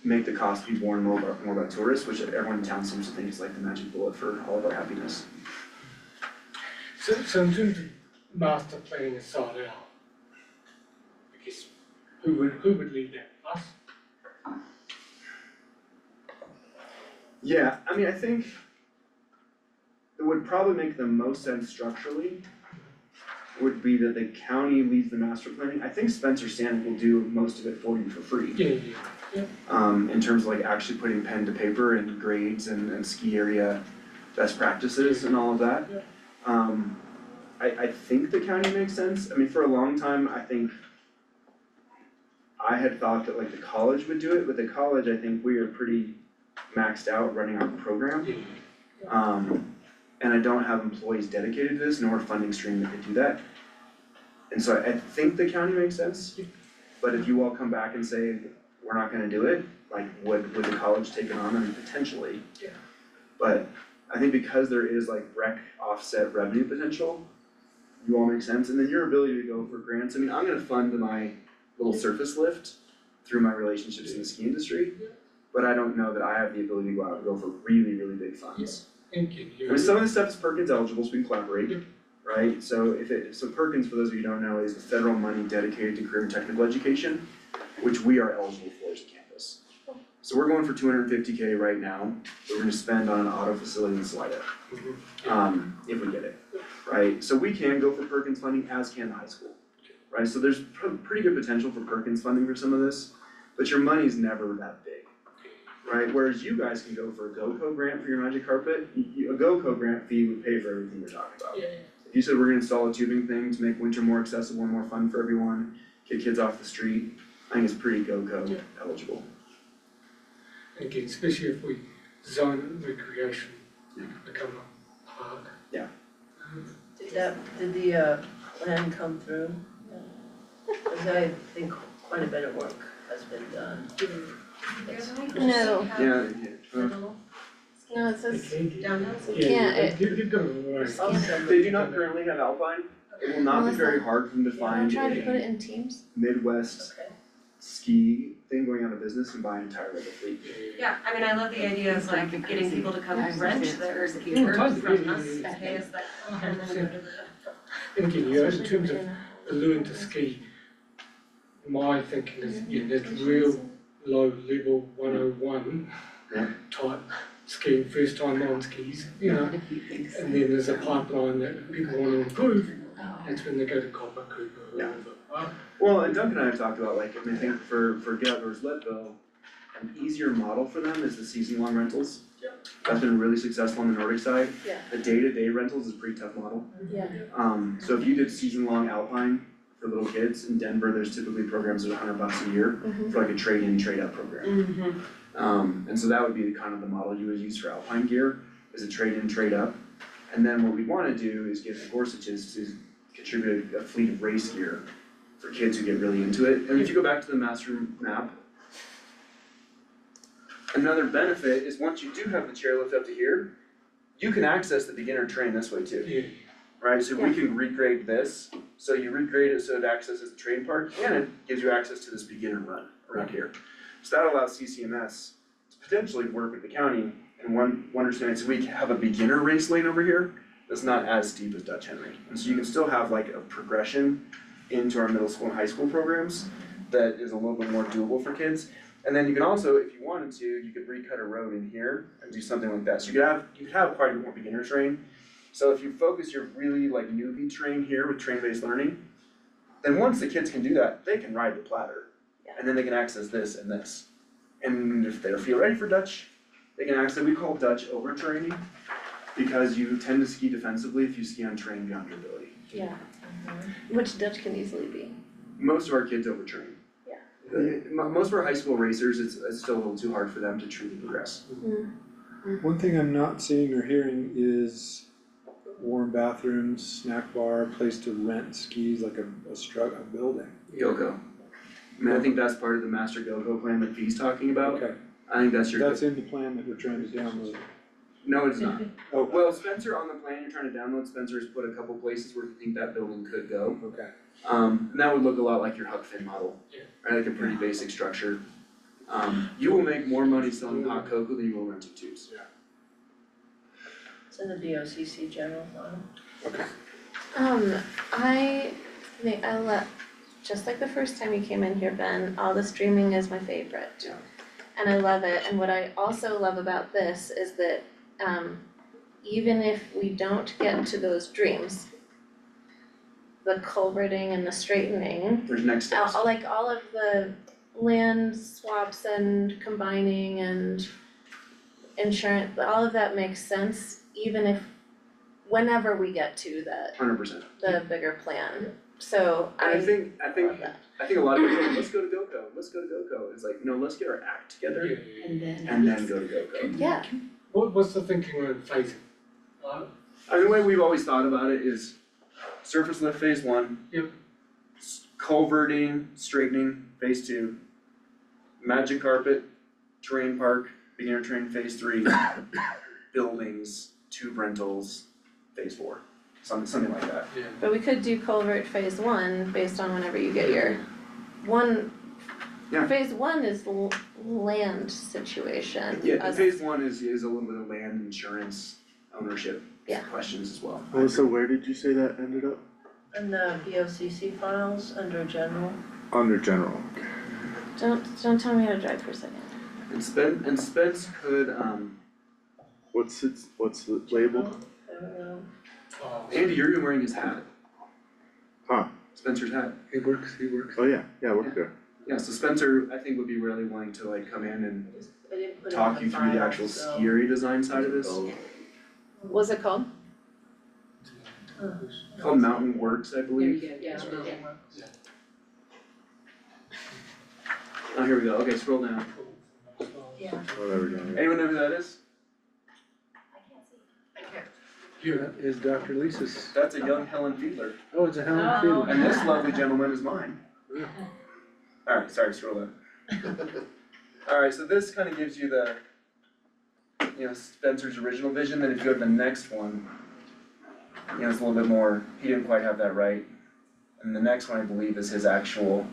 make the cost be borne more by tourists, which everyone in town seems to think is like the magic bullet for all of our happiness. So in terms of master planning is sorted out, I guess, who would lead that, us? Yeah, I mean, I think it would probably make the most sense structurally would be that the county leads the master planning. I think Spencer Sandwick will do most of it for you for free. Yeah. In terms of like actually putting pen to paper and grades and ski area best practices and all of that. I think the county makes sense. I mean, for a long time, I think I had thought that like the college would do it, but the college, I think we are pretty maxed out running our program. And I don't have employees dedicated to this, nor a funding stream that could do that. And so I think the county makes sense, but if you all come back and say, we're not gonna do it, like would the college take it on? I mean, potentially. Yeah. But I think because there is like rec offset revenue potential, you all make sense, and then your ability to go for grants, I mean, I'm gonna fund my little surface lift through my relationships in the ski industry, but I don't know that I have the ability to go out and go for really, really big funds. Thank you. I mean, some of the stuff is Perkins eligible, so we can collaborate, right? So so Perkins, for those of you who don't know, is the federal money dedicated to career and technical education, which we are eligible for as a campus. So we're going for $250K right now, that we're gonna spend on an auto facility in Salida, if we get it, right? So we can go for Perkins funding, as can the high school, right? So there's pretty good potential for Perkins funding for some of this, but your money's never that big, right? Whereas you guys can go for a GoCo grant for your magic carpet, a GoCo grant fee would pay for everything we're talking about. If you said we're gonna install a tubing thing to make winter more accessible and more fun for everyone, get kids off the street, I think it's pretty GoCo eligible. And again, especially if we zone recreation, become a park. Did the plan come through? Cause I think quite a bit of work has been done. No. No, it says Downhill. Yeah, You've got it right. They do not currently have Alpine, it will not be very hard for them to I'm find trying to put it a in Teams. Midwest ski thing going out of business and buy an entire rental fleet. Yeah, I mean, I love the idea of like getting people to come rent their ski Oh, from totally. us, pay us that, and then go to the. And again, you know, in terms of learning to ski, my thinking is, there's real low level 101 Yeah. type skiing first time on skis, you know? And then there's a pipeline that if people wanna improve, that's when they go to Copper, Cooper, whoever. Well, and Doug and I have talked about like, I think for Gatler's Leadville, an easier model for them is the season-long rentals. That's been really successful on the Nordic side. Yeah. The day-to-day rentals is a pretty tough model. Yeah. So if you did season-long Alpine for little kids, in Denver, there's typically programs that are $100 a year for like a trade-in, trade-out program. And so that would be kind of the model you would use for Alpine gear, is a trade-in, trade-up. And then what we wanna do is get the Gorsuches to contribute a fleet of race gear for kids who get really into it. And if you go back to the master map, another benefit is once you do have the chairlift up to here, you can access the beginner train this way too. Yeah. Right, so we can regrade this, so you regrade it so it accesses the train park, and it gives you access to this beginner run around here. So that allows CCMS to potentially work with the county, and one understanding, so we have a beginner race lane over here that's not as steep as Dutch Henry. And so you can still have like a progression into our middle school and high school programs that is a little bit more doable for kids. And then you can also, if you wanted to, you could recut a road in here and do something like that. So you could have quite a bit more beginner train. So if you focus your really like newbie train here with train-based learning, then once the kids can do that, they can ride the platter. And then they can access this and this. And if they feel ready for Dutch, they can access, we call Dutch overtraining, because you tend to ski defensively if you ski on terrain beyond your ability. Yeah. Which Dutch can easily be. Most of our kids overtrain. Most of our high school racers, it's still a little too hard for them to truly progress. One thing I'm not seeing or hearing is warm bathrooms, snack bar, place to rent skis, like a building. GoGo. I mean, I think that's part of the master GoGo plan that Fee's talking about. Okay, I think that's your. that's in the plan that we're trying to download. No, it's not. Oh, Well, Spencer, on the plan you're trying to download, Spencer has put a couple places where you think that building could go. okay. And that would look a lot like your Huck Finn model, Yeah. right, like a pretty basic structure. You will make more money selling hot cocoa than you will renting tubes. It's in the BOCC general model. Okay. I think just like the first time you came in here, Ben, all the streaming is my favorite. Yeah. And I love it, and what I also love about this is that, even if we don't get to those dreams, the culverting and the straightening, There's next steps. like all of the land swaps and combining and insurance, all of that makes sense, even if, whenever we get to 100%. the bigger plan, so And I think love that. a lot of people say, let's go to GoCo, let's go to GoCo. It's like, no, let's get our act together Yeah. and then go to GoCo. Yeah, What's the thinking around phasing? I mean, the way we've always thought about it is surface lift phase 1. Yep. Culverting, straightening, phase 2. Magic carpet, terrain park, beginner train, phase 3. Buildings, tube rentals, phase 4. Something like that. Yeah. but we could do culvert phase 1 based on whenever you get your one. Yeah. Phase 1 is land situation. Yeah, as- phase 1 is a little bit of land insurance ownership Yeah. questions as well. Melissa, where did you say that ended up? In the BOCC files, under general, Under general. Don't tell me how to drive for a second. And Spence could, What's it labeled? I don't know. Andy, you're even wearing his hat. Huh. Spencer's hat. He works. Oh, yeah, we're good. Yeah, so Spencer, I think would be really willing to like come in and I didn't put it in talk the you through the file, actual so- ski area design side of this. What's it called? Called Mountain Works, I believe. Yeah, It's really. Oh, here we go, okay, scroll down. Yeah. Whatever, yeah. Anyone know who that is? That is Dr. Lisa's. That's a young Helen Fiedler. Oh, it's a Helen Oh. Field. And this lovely gentleman is mine. Yeah. Alright, sorry, scroll down. Alright, so this kind of gives you the, Spencer's original vision, then if you go to the next one, it's a little bit more, he didn't quite have that right. And the next one, I believe, is his actual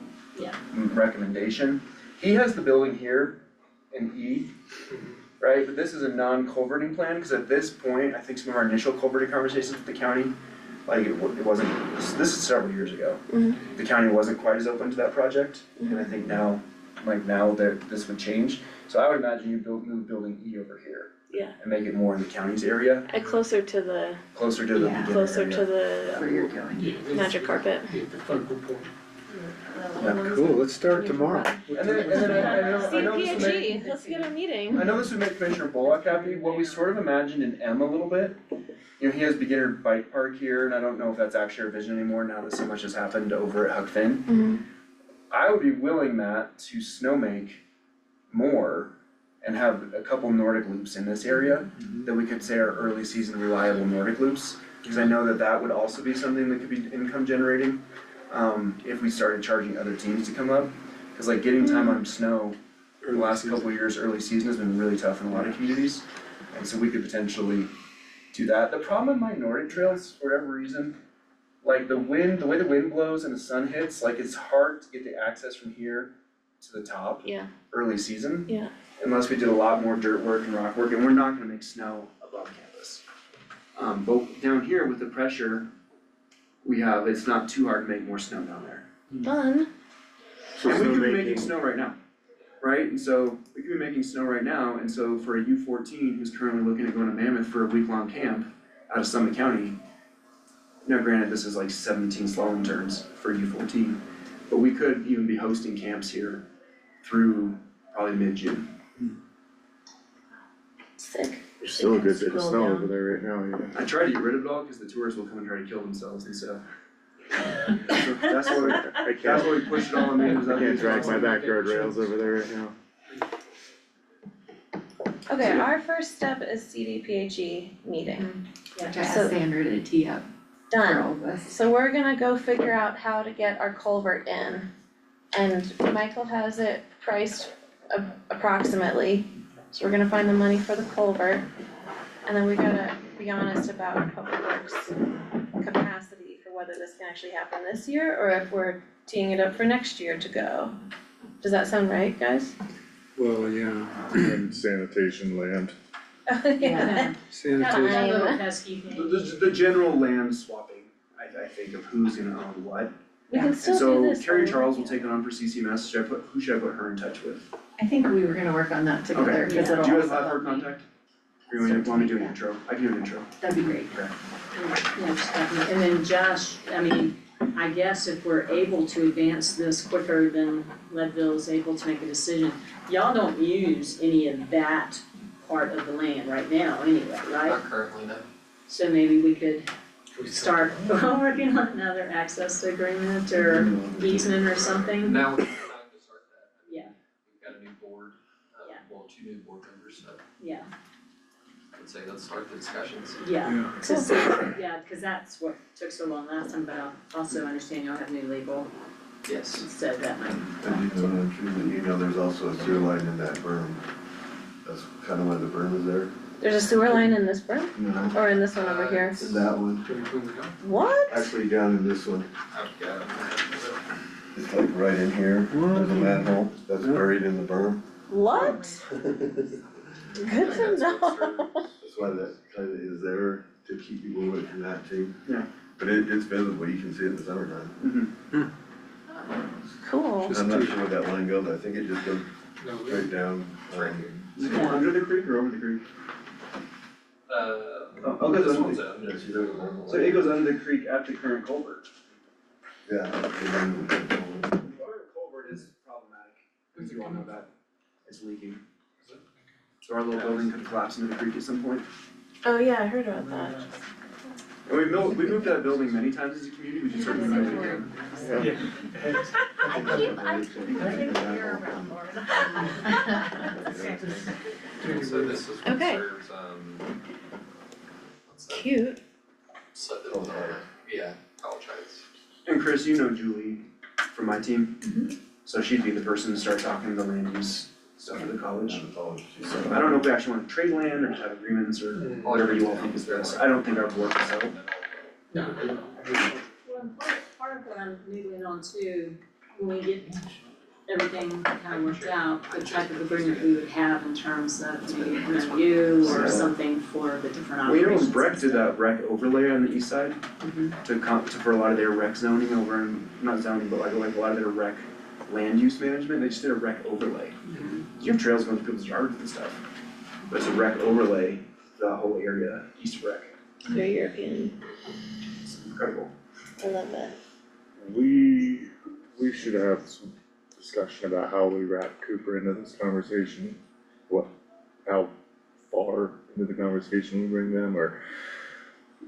recommendation. He has the building here in E, right, but this is a non-culverting plan, because at this point, I think some of our initial culverting conversations with the county, like it wasn't, this is several years ago. The county wasn't quite as open to that project, and I think now that this would change. So I would imagine you move building E over here. Yeah. And make it more in the county's area, And closer to the, closer to the Yeah. beginner closer area. to the Where you're going. magic carpet. Yeah, the focal point. Cool, let's start tomorrow. And then I know this would make, CPHE, let's get a meeting. I know this would make Commissioner Bullock happy, what we sort of imagined in M a little bit. You know, he has beginner bike park here, and I don't know if that's actually our vision anymore now that so much has happened over at Huck Finn. Mhm. I would be willing, Matt, to snowmake more and have a couple Nordic loops in this area that we could say are early season reliable Nordic loops. Cause I know that that would also be something that could be income generating, if we started charging other teams to come up. Cause like getting time on snow the last couple of years, early season has been really tough in a lot of communities. And so we could potentially do that. The problem with my Nordic trails, for whatever reason, like the way the wind blows and the sun hits, like it's hard to get the access from here to the top Yeah, early season. Yeah. Unless we did a lot more dirt work and rock work, and we're not gonna make snow above campus. But down here with the pressure we have, it's not too hard to make more snow down there. fun. So And we could be snowmaking- making snow right now, right? And so we could be making snow right now, and so for a U14 who's currently looking at going to Mammoth for a week-long camp out of Summit County. Now granted, this is like 17 slalom turns for U14, but we could even be hosting camps here through probably mid-June. Sick. There's still a good bit of Scroll snow down. over there right now, yeah. I try to get rid of it all because the tourists will come and try to kill themselves and stuff. That's why we, I that's can't, why we push it all in there. I can't drag my backyard rails over there right now. Okay, our first step is CDPHE meeting, Which I So- asked Sandra to tee up for done. all of us. So we're gonna go figure out how to get our culvert in. And Michael has it priced approximately, so we're gonna find the money for the culvert. And then we gotta be honest about public works capacity for whether this can actually happen this year, or if we're teeing it up for next year to go. Does that sound right, guys? Well, yeah, And sanitation land. Yeah. sanitation, Fine. little housekeeping. The general land swapping, I think, of who's gonna own what. We can And still do so this. Carrie though. Charles will take it on for CCMS, who should I put her in touch with? I think we were gonna work on that together, Okay. cause Do it'll you guys also have her help me. contact? Or you want me to do an intro? I can do an intro. That'd be great. Yeah, just definitely. And then Josh, I mean, I guess if we're able to advance this quicker than Leadville is able to make a decision, y'all don't use any of that part of the land right now anyway, right? Not currently, no. So maybe we could start working on another access agreement or easement or something. Now would be the time to start that. Yeah. We've got a new board, Yeah. well, 2 new board members, so Yeah, I would say let's start the discussions. yeah, yeah. cause, yeah, cause that's what took so long last time, but I also understand y'all have new legal, Yes. so that might. And you know, there's also a sewer line in that berm. That's kind of why the berm is there. There's a sewer line in this berm, No. or in this one over here? In that one, What? actually down in this one, I've got it. it's like right in here, there's a manhole that's buried in the berm. What? Good to know. That's why that kind of is there to keep people away from that too. Yeah. But it's visible, you can see it in the summertime. Cool. I'm not sure where that line goes, I think it just goes straight down. Does it go under the creek or over the creek? Oh, it goes This under one's the, under. Yeah, see, there's a manhole. so it goes under the creek at the current culvert. Yeah. The current culvert is problematic, because you all know that, it's leaking. So our little building could collapse into the creek at some point. Oh yeah, I heard about that. And we moved that building many times as a community, we just started moving it again. I keep letting you hear around, And so this is what Okay. serves, what's that? Cute. So, yeah, college heights. And Chris, you know Julie from my team. So she'd be the person to start talking the land use stuff for the college. So I don't know if we actually want to trade land or just have agreements or whatever you all think is best. I don't think our board can settle. Well, part of what I'm noodling on too, when we get everything kind of worked out, the type of agreement we would have in terms of maybe an MOU or something for the different Well, you know, operations. when Breck did that rec overlay on the east side Mhm. for a lot of their rec zoning over in, not zoning, but like a lot of their rec land use management, they just did a rec overlay. You have trails going through people's yards and stuff. but it's a rec overlay, the whole area east of rec. Very European, It's incredible. I love it. We should have some discussion about how we wrap Cooper into this conversation. How far into the conversation we bring them, or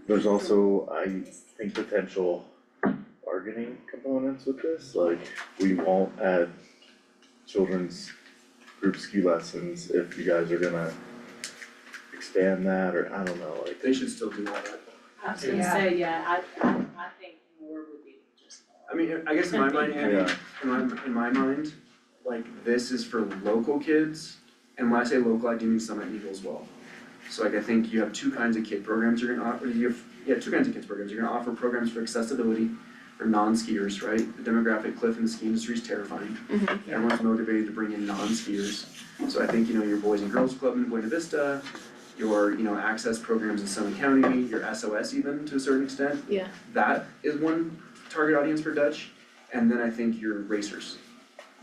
there's also, I think, potential bargaining components with this, like, we won't add children's group ski lessons if you guys are gonna expand that, or I don't know, like. They should still do all that. I was gonna say, yeah, I think more would be just more. I mean, I guess in my mind, Andy, Yeah. in my mind, like, this is for local kids, and when I say local, I do mean Summit and Eagle as well. So like, I think you have two kinds of kid programs you're gonna offer, two kinds of kids programs, you're gonna offer programs for accessibility for non-skiers, right? The demographic cliff in the ski industry is terrifying. Everyone's motivated to bring in non-skiers. So I think, your Boys and Girls Club in Buena Vista, your, access programs in Summit County, your SOS even to a certain extent. Yeah. That is one target audience for Dutch. And then I think your racers,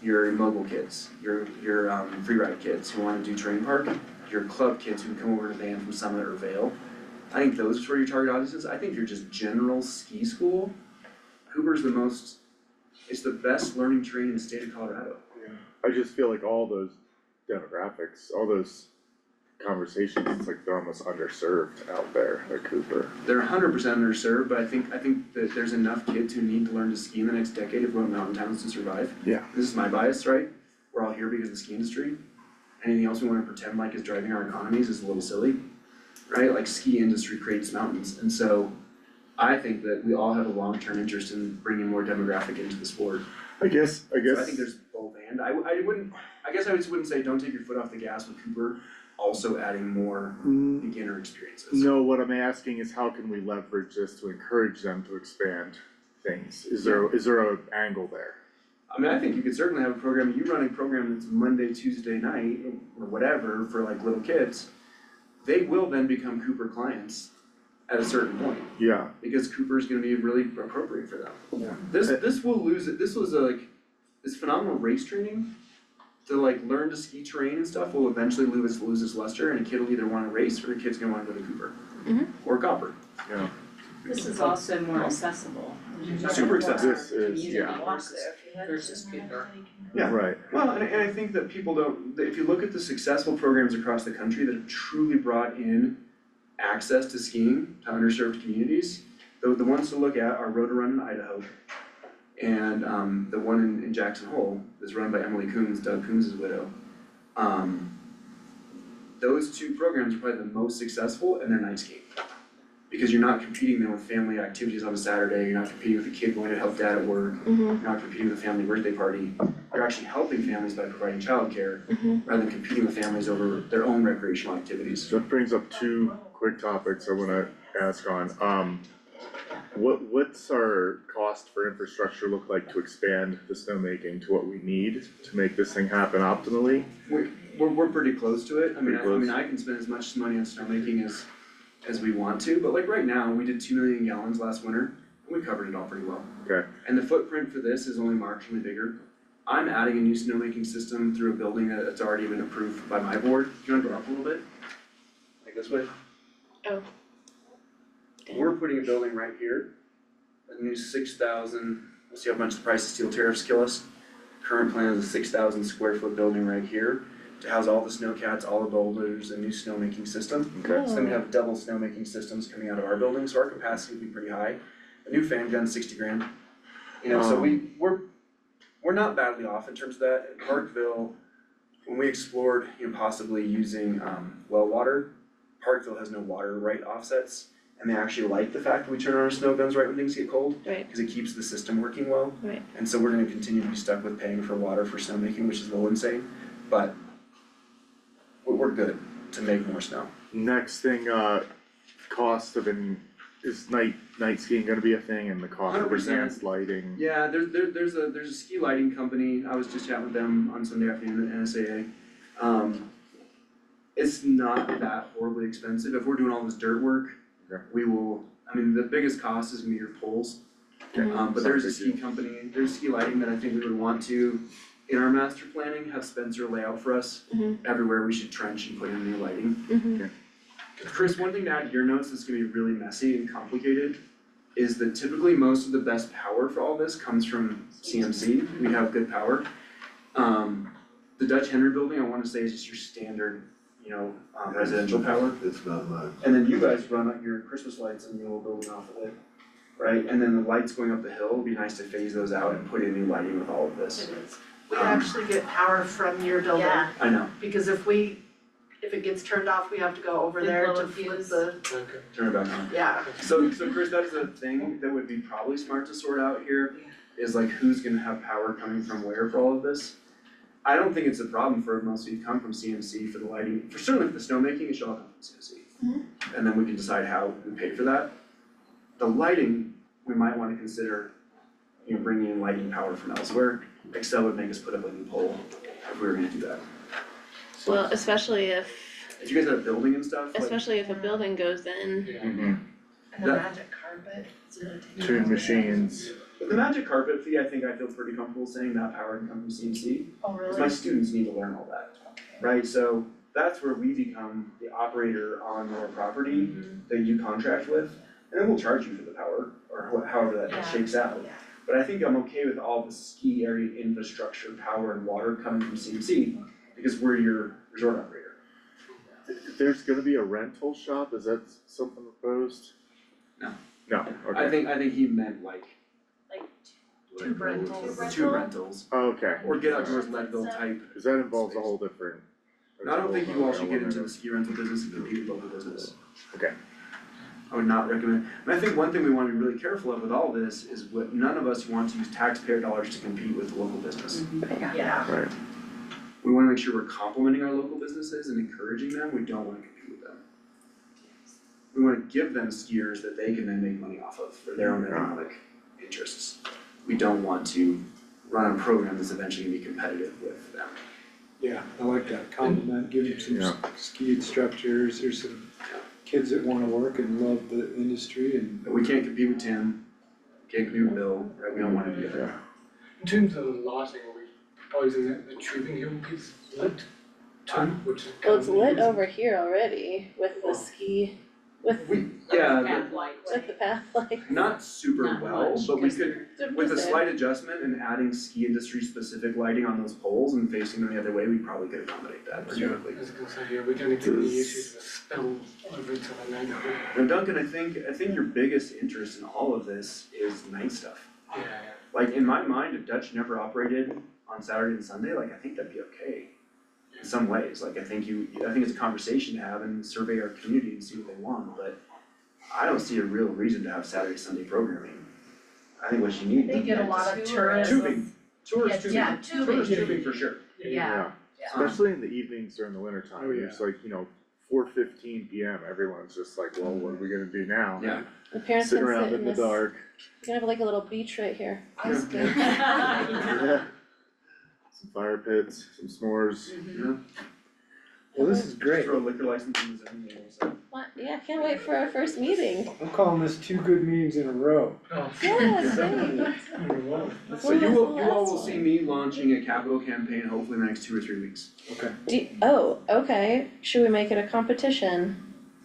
your mogul kids, your free ride kids who wanna do terrain park, your club kids who come over to band from Summit or Vail. I think those are where your target audience is. I think you're just general ski school. Cooper's it's the best learning terrain in the state of Colorado. I just feel like all those demographics, all those conversations, it's like they're almost underserved out there at Cooper. They're 100% underserved, but I think that there's enough kids who need to learn to ski in the next decade if we want mountain towns to survive. Yeah. This is my bias, right? We're all here because of the ski industry. Anything else we wanna pretend like is driving our economies is a little silly, right? Like ski industry creates mountains, and so I think that we all have a long-term interest in bringing more demographic into the sport. I guess. So I think there's both and. I just wouldn't say don't take your foot off the gas with Cooper, also adding more beginner experiences. No, what I'm asking is how can we leverage this to encourage them to expand things? Is there a angle there? I mean, I think you could certainly have a program, you run a program that's Monday, Tuesday night, or whatever, for like little kids. They will then become Cooper clients at a certain point. Yeah. Because Cooper's gonna be really appropriate for them. Yeah. This will lose it, this was this phenomenal race training to like learn to ski terrain and stuff will eventually lose its luster, and a kid will either wanna race or the kid's gonna wanna go to Cooper. Or Copper. Yeah. This is also more accessible. Super accessible. This is, yeah. Versus Cooper. Yeah. Right. Well, and I think that people don't, if you look at the successful programs across the country that have truly brought in access to skiing to underserved communities, the ones to look at are Rotorun in Idaho, and the one in Jackson Hole that's run by Emily Coombs, Doug Coombs' widow. Those two programs are probably the most successful, and they're night skiing. Because you're not competing then with family activities on a Saturday, you're not competing with a kid going to help dad at work, you're not competing with a family birthday party. You're actually helping families by providing childcare, rather than competing with families over their own recreational activities. So that brings up two quick topics I wanna ask on. What's our cost for infrastructure look like to expand the snowmaking to what we need to make this thing happen optimally? We're pretty close to it. I mean, Pretty close. I can spend as much money on snowmaking as we want to, but like right now, we did 2 million gallons last winter, and we covered it all pretty well. Okay. And the footprint for this is only marginally bigger. I'm adding a new snowmaking system through a building that's already been approved by my board. Do you wanna go up a little bit? Like this way? Oh. We're putting a building right here, a new 6,000, we'll see how much the price of steel tariffs kill us. Current plan is a 6,000 square foot building right here to house all the snowcats, all the boulders, a new snowmaking system. Okay. So then we have double snowmaking systems coming out of our building, so our capacity will be pretty high. A new fan gun, 60 grand. So we're not badly off in terms of that. In Parkville, when we explored, possibly using well water, Parkville has no water right offsets. And they actually like the fact that we turn on our snow guns right when things get cold. Right. Cause it keeps the system working well. Right. And so we're gonna continue to be stuck with paying for water for snowmaking, which is a little insane, but we're good to make more snow. Next thing, cost of is night skiing gonna be a thing, and the cost of 100%. advanced lighting? Yeah, there's a ski lighting company, I was just chatting with them on Sunday afternoon at NSAA. It's not that horribly expensive, if we're doing all this dirt work, Okay. the biggest cost is gonna be your poles. Okay. But there's a ski company, there's ski lighting that I think we would want to in our master planning, have Spencer lay out for us everywhere we should trench and put in new lighting. Chris, one thing to add to your notes that's gonna be really messy and complicated is that typically most of the best power for all this comes from CMC, we have good power. The Dutch Henry building, I wanna say is just your standard, residential power. It's not much. And then you guys run up your Christmas lights in the old building off of it, right? And then the lights going up the hill, it'd be nice to phase those out and put in new lighting with all of this. It is. We actually get power from your building, Yeah. I know, because if it gets turned off, we have to go over We there blow to a flip fuse. the, Okay. turn it back on. yeah. So Chris, that is a thing that would be probably smart to sort out here, is like who's gonna have power coming from where for all of this. I don't think it's a problem for most of you to come from CMC for the lighting, for certainly for the snowmaking, it should all come from CMC. And then we can decide how we pay for that. The lighting, we might wanna consider, bringing in lighting power from elsewhere. Excel would make us put up a new pole if we were gonna do that. Well, especially if If you guys have a building and stuff, like, a building goes in. Yeah. And the That- magic carpet, it's gonna take. Tune machines. but the magic carpet fee, I feel pretty comfortable saying that power can come from CMC. Oh, Because my students need to learn all that, right? So that's where we become the operator on your property that you contract with. And then we'll charge you for the power, or however that Yeah. shakes out. Yeah. But I think I'm okay with all the ski area infrastructure, power and water coming from CMC, because we're your resort operator. There's gonna be a rental shop, is that something proposed? No. No, I okay. think he meant like Two rentals. two rentals, Oh, okay, or get outdoors Leadville type. cause that involves a whole different. And I don't think you all should get into the element ski rental business and compete with local business. Okay. I would not recommend, and I think one thing we wanna be really careful of with all this is what none of us want to use taxpayer dollars to compete with local business. Yeah. Right, We wanna make sure we're complimenting our local businesses and encouraging them, we don't wanna compete with them. We wanna give them skiers that they can then make money off of for their own economic interests. We don't want to run a program that's eventually gonna be competitive with them. Yeah, I like that, compliment, give them some Yeah. ski instructors, there's some kids that wanna work and love the industry and. But we can't compete with Tim, we can't compete with Bill, right, we don't wanna do that. yeah. In terms of the lighting, are we proposing that the tubing hill is lit too, which is. Well, it's lit over here already with the ski, with Path lights. the path light. Not super Not well, much, but we 'cause could, with a slight adjustment and adding ski industry specific lighting on those poles and facing them the other way, we probably could accommodate that pretty quickly. I was gonna say, yeah, we don't get any issues with spills over into the neighborhood. Now Duncan, I think your biggest interest in all of this is night stuff. Yeah, Like in my mind, if Dutch never operated on Saturday and Sunday, like I think that'd be okay. In some ways, like I think it's a conversation to have and survey our community and see what they want, but I don't see a real reason to have Saturday, Sunday programming. I think what you need. They get a lot of tourists. Tubing, tourist tubing, Yeah, tourist tubing. tubing for sure. Yeah. Especially in the evenings during the winter time, Oh, yeah. it's like, 4:15 PM, everyone's just like, well, what are we gonna do now? Yeah. The parents Sit can around sit in in the this, dark. you can have like a little beach right here. Yeah. Yeah. Some fire pits, some s'mores. Well, this is great, Throw a liquor license in the zoning manual, so. What, yeah, can't wait for our first meeting. I'm calling this 2 good meetings in a row. Oh, Yeah, same. So you all will see me launching a capital campaign hopefully in the next 2 or 3 weeks. Okay. Okay, should we make it a competition?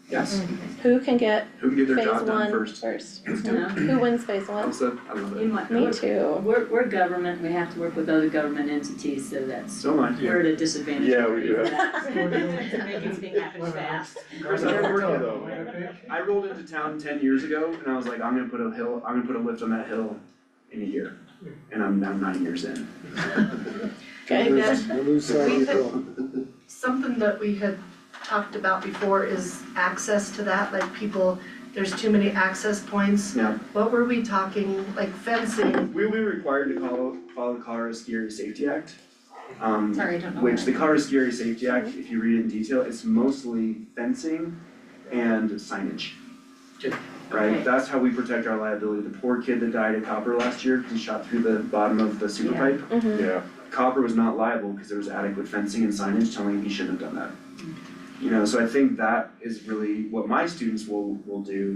Yes, Who can get who can get their phase job done one first? first? Let's do it. Who wins phase one? Elsa, I love You it. might, Me too. we're government, we have to work with other government entities, so that's, So much. we're at a disadvantage. Yeah, we do. To make anything happen fast. Chris, I remember though, I rolled into town 10 years ago and I was like, I'm gonna put a lift on that hill in a year. And I'm now 9 years in. Okay, And Lose- then lose sight of we the goal. something that we had talked about before is access to that, like people, there's too many access points. Yeah. What were we talking, like fencing? We'll be required to follow the Colorado Ski Area Safety Act. Sorry, I don't know. Which the Colorado Ski Area Safety Act, if you read it in detail, it's mostly fencing and signage. Okay. Right, Okay. that's how we protect our liability. The poor kid that died at Copper last year, he shot through the bottom of the super pipe. Mhm. Yeah, Copper was not liable because there was adequate fencing and signage telling him he shouldn't have done that. So I think that is really what my students will do,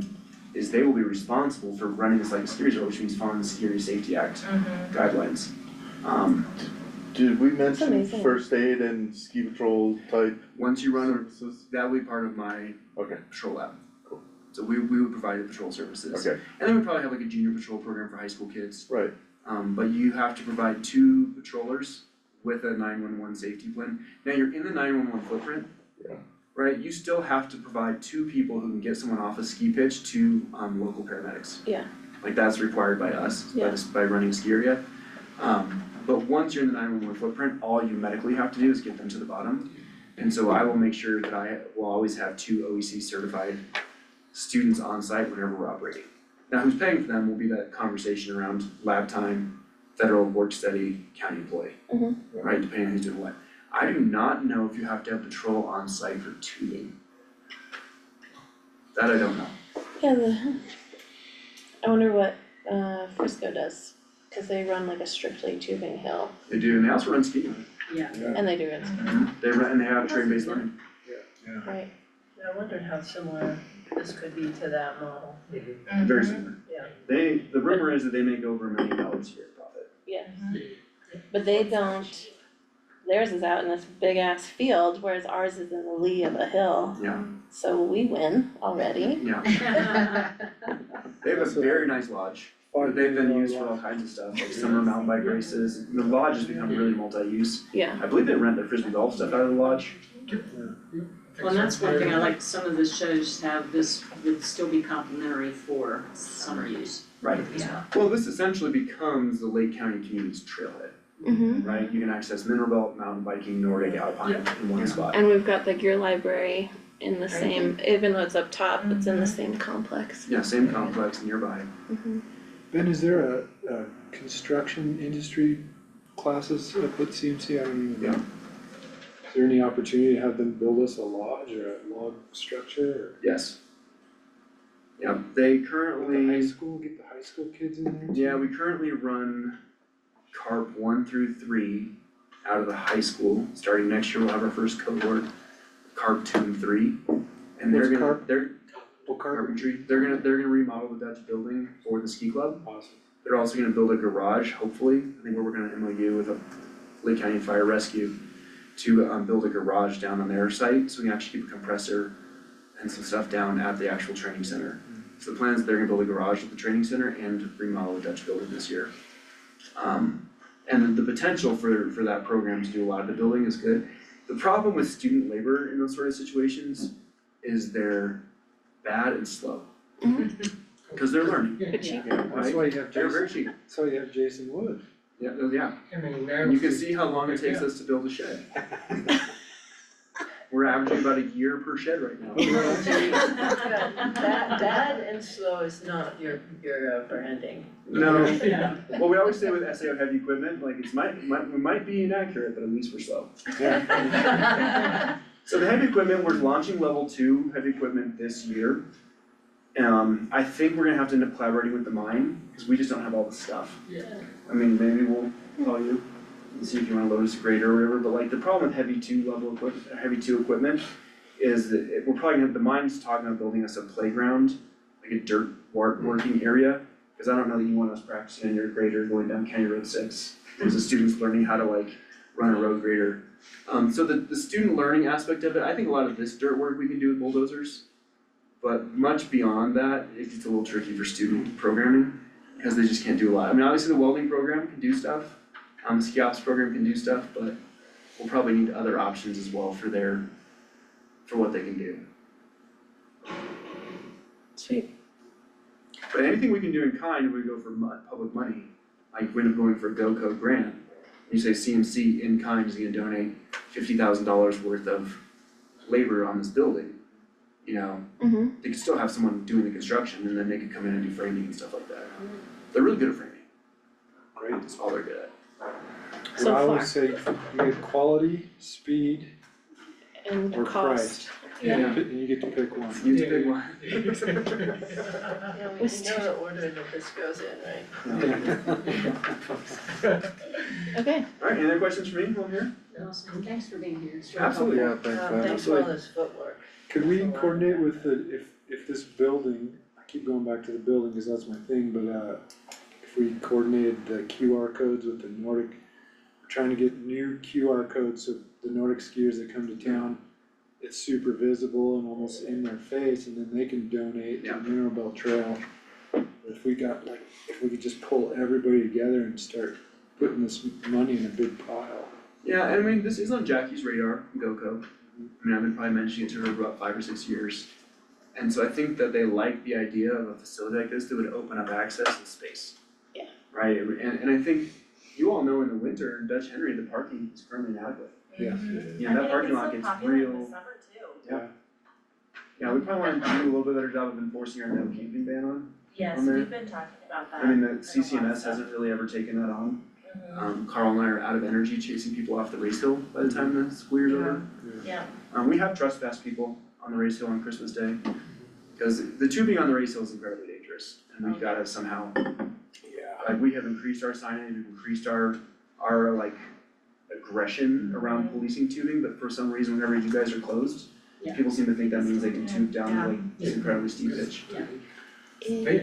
is they will be responsible for running this like a ski resort, which means following the Ski Area Safety Act guidelines. Did we mention amazing. first aid and ski patrol type Once you run, services? that will be part of my Okay, patrol lab. Cool. So we would provide the patrol services. okay, And then we probably have like a junior patrol program for high school kids. right, But you have to provide 2 patrollers with a 911 safety plan. Now, you're in the 911 footprint. Yeah. Right, you still have to provide 2 people who can get someone off a ski pitch to local paramedics. Yeah. Like that's required by us, by running a ski area. But once you're in the 911 footprint, all you medically have to do is get them to the bottom. And so I will make sure that I will always have 2 OEC certified students on site whenever we're operating. Now, who's paying for them will be that conversation around lab time, federal work study, county employee. Right, depending on who's doing what. I do not know if you have to have patrol on site for tubing. That I don't know. Yeah, I wonder what Frisco does, cause they run like a strictly tubing hill, They do, and they also run skiing. Yeah. and they do it, They run, and they have train-based learning. right? I wondered how similar this could be to that model. Very similar. Yeah. The rumor is that they make over $1 million a year profit. Yeah. But they don't, theirs is out in this big ass field, whereas ours is in the lee of a hill, Yeah, so we win already. yeah. They have a very nice lodge that they've been used for all kinds of stuff, like summer mountain bike races. The lodge has become really multi-use. Yeah, I believe they rent their frisbee golf stuff out of the lodge. Well, and that's one thing I like, some of the shows have this would still be complimentary for summer use. Right. Yeah. Well, this essentially becomes the Lake County Community's trailhead, right? You can access Mineral Belt, mountain biking, Nordic, Alpine in one spot. and we've got the gear library in the same, even though it's up top, it's in the same complex. Yeah, same complex nearby. Ben, is there a construction industry classes up at CMC? I don't even know. Yeah. Is there any opportunity to have them build us a lodge or a log structure Yes. Yeah, they or the high currently, school, get the high school kids in there? yeah, we currently run CARP 1 through 3 out of the high school. Starting next year, we'll have our first cohort, CARP 2 and 3. And they're What's gonna, CARP? they're What car? carpentry, they're gonna remodel the Dutch building for the ski club. Awesome. They're also gonna build a garage, hopefully. I think we're working on an MOU with a Lake County Fire Rescue to build a garage down on their site, so we can actually keep a compressor and some stuff down at the actual training center. So the plan is they're gonna build a garage at the training center and remodel the Dutch building this year. And the potential for that program to do a lot of the building is good. The problem with student labor in those sort of situations is they're bad and slow. Cause they're learning, But cheap. Yeah, that's why you have they're Jason, very cheap. that's why you have Jason Wood. Yeah, yeah. I mean, now. And you can see how long it takes us to build a shed. We're averaging about a year per shed right now. Bad and slow is not your branding. No, Yeah. well, we always say with SAO heavy equipment, like we might be inaccurate, but at least we're slow. So the heavy equipment, we're launching level 2 heavy equipment this year. I think we're gonna have to end up collaborating with the mine, cause we just don't have all the stuff. Yeah. I mean, maybe we'll call you and see if you wanna load us a grader or whatever, but like the problem with heavy 2 level equipment, heavy 2 equipment is that we're probably gonna, the mine's talking about building us a playground, like a dirt working area. Cause I don't know that you want us practicing in your grader going down County Road 6. There's the students learning how to like run a road grader. So the student learning aspect of it, I think a lot of this dirt work we can do with bulldozers. But much beyond that, it gets a little tricky for student programming, because they just can't do a lot. I mean, obviously the welding program can do stuff, the ski ops program can do stuff, but we'll probably need other options as well for what they can do. Sweet. But anything we can do in kind, we go for public money, like we end up going for a GoCo grant. You say CMC in kind is gonna donate $50,000 worth of labor on this building. You know, they could still have someone doing the construction and then they could come in and do framing and stuff like that. They're really good at framing. Great. That's all they're good at. So Well, I far. always say, you get quality, speed, And or cost. price. Yeah. And you get to pick one. You have to pick one. Yeah, we know the order that this goes in, right? Okay, Alright, any other questions for me while I'm here? Awesome, thanks for being here. Absolutely. yeah, thanks, man. Thanks for all this footwork. Could we coordinate with if this building, I keep going back to the building because that's my thing, but if we coordinated the QR codes with the Nordic trying to get new QR codes, so the Nordic skiers that come to town, it's super visible and almost in their face, and then they can donate to Yeah. Mineral Belt Trail. If we could just pull everybody together and start putting this money in a big pile. Yeah, and I mean, this is on Jackie's radar, GoCo. I mean, I've been probably mentioning it to her for about 5 or 6 years. And so I think that they like the idea of a facility like this that would open up access and space. Yeah. Right, and I think you all know in the winter in Dutch Henry, the parking is firmly inadequate. Yeah. You know, that parking lot gets real. summer too. Yeah. Yeah, we probably wanna do a little bit better job of enforcing our no camping ban on. Yes, On there. we've been talking about that. I mean, the and a lot of CCMS stuff. hasn't really ever taken that on. Mhm. Carl and I are out of energy chasing people off the race hill by the time the school year's over. Yeah, We have trespassed people on the race hill on Christmas Day. Cause the tubing on the race hill is incredibly dangerous and we've gotta somehow, like, we have increased our signage, we've increased our like aggression around policing tubing, but for some reason, whenever you guys are closed, Yeah. people seem to think that means they can tube down like this incredibly steep pitch.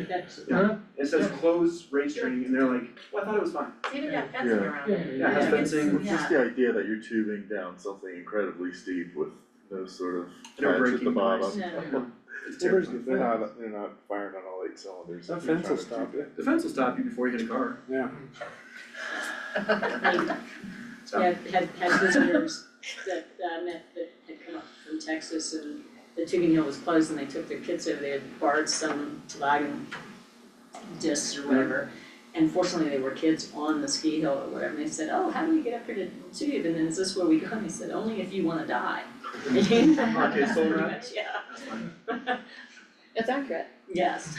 That's, Yeah. It says closed race training and they're like, well, I thought it was fine. it's even got fencing Yeah. around it. Yeah, it has It's- fencing. It's just the idea that you're tubing down something incredibly steep with no sort of No catch at the breaking bottom. points. no, It's Well, there's terrifying. They're not firing on all 8 cylinders. That if you're fence will trying to stop tube it. The fence will stop you before you hit a car, Yeah. so. had visitors that I met that had come up from Texas and the tubing hill was closed and they took their kids over there, borrowed some toboggan discs or whatever. And fortunately, they were kids on the ski hill or whatever, and they said, oh, how do we get up here to tube, and then is this where we go? And they said, only if you wanna die. Arcade sold Pretty out? much, yeah. That's fine. It's accurate. Yes.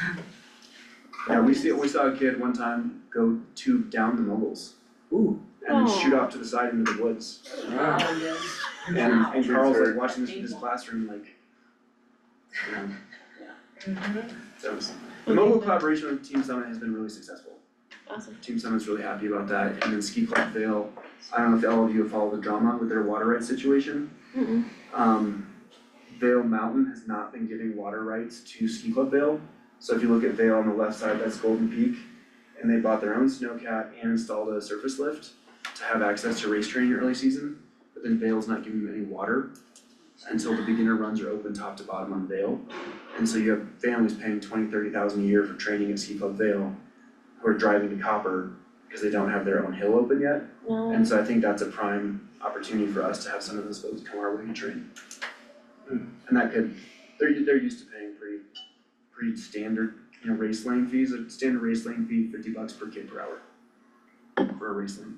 Yeah, we saw a kid one time go tube down the moguls. Ooh. And then Aw. shoot off to the side into the woods. Wow. Oh, yes. And Carl's like watching this in his Painful. classroom like, you know, Mhm. so the mobile collaboration with Team Summit has been really successful. Awesome. Team Summit's really happy about that, and then Ski Club Vail, I don't know if all of you have followed the drama with their water rights situation. Vail Mountain has not been giving water rights to Ski Club Vail. So if you look at Vail on the left side, that's Golden Peak, and they bought their own snowcat and installed a surface lift to have access to race training early season, but then Vail's not giving them any water until the beginner runs are open top to bottom on Vail. And so you have families paying 20-30,000 a year for training at Ski Club Vail who are driving to Copper because they don't have their own hill open yet. No. And so I think that's a prime opportunity for us to have some of those folks come our way and train. And that could, they're used to paying pretty standard, race lane fees, a standard race lane fee, $50 per kid per hour for a race lane.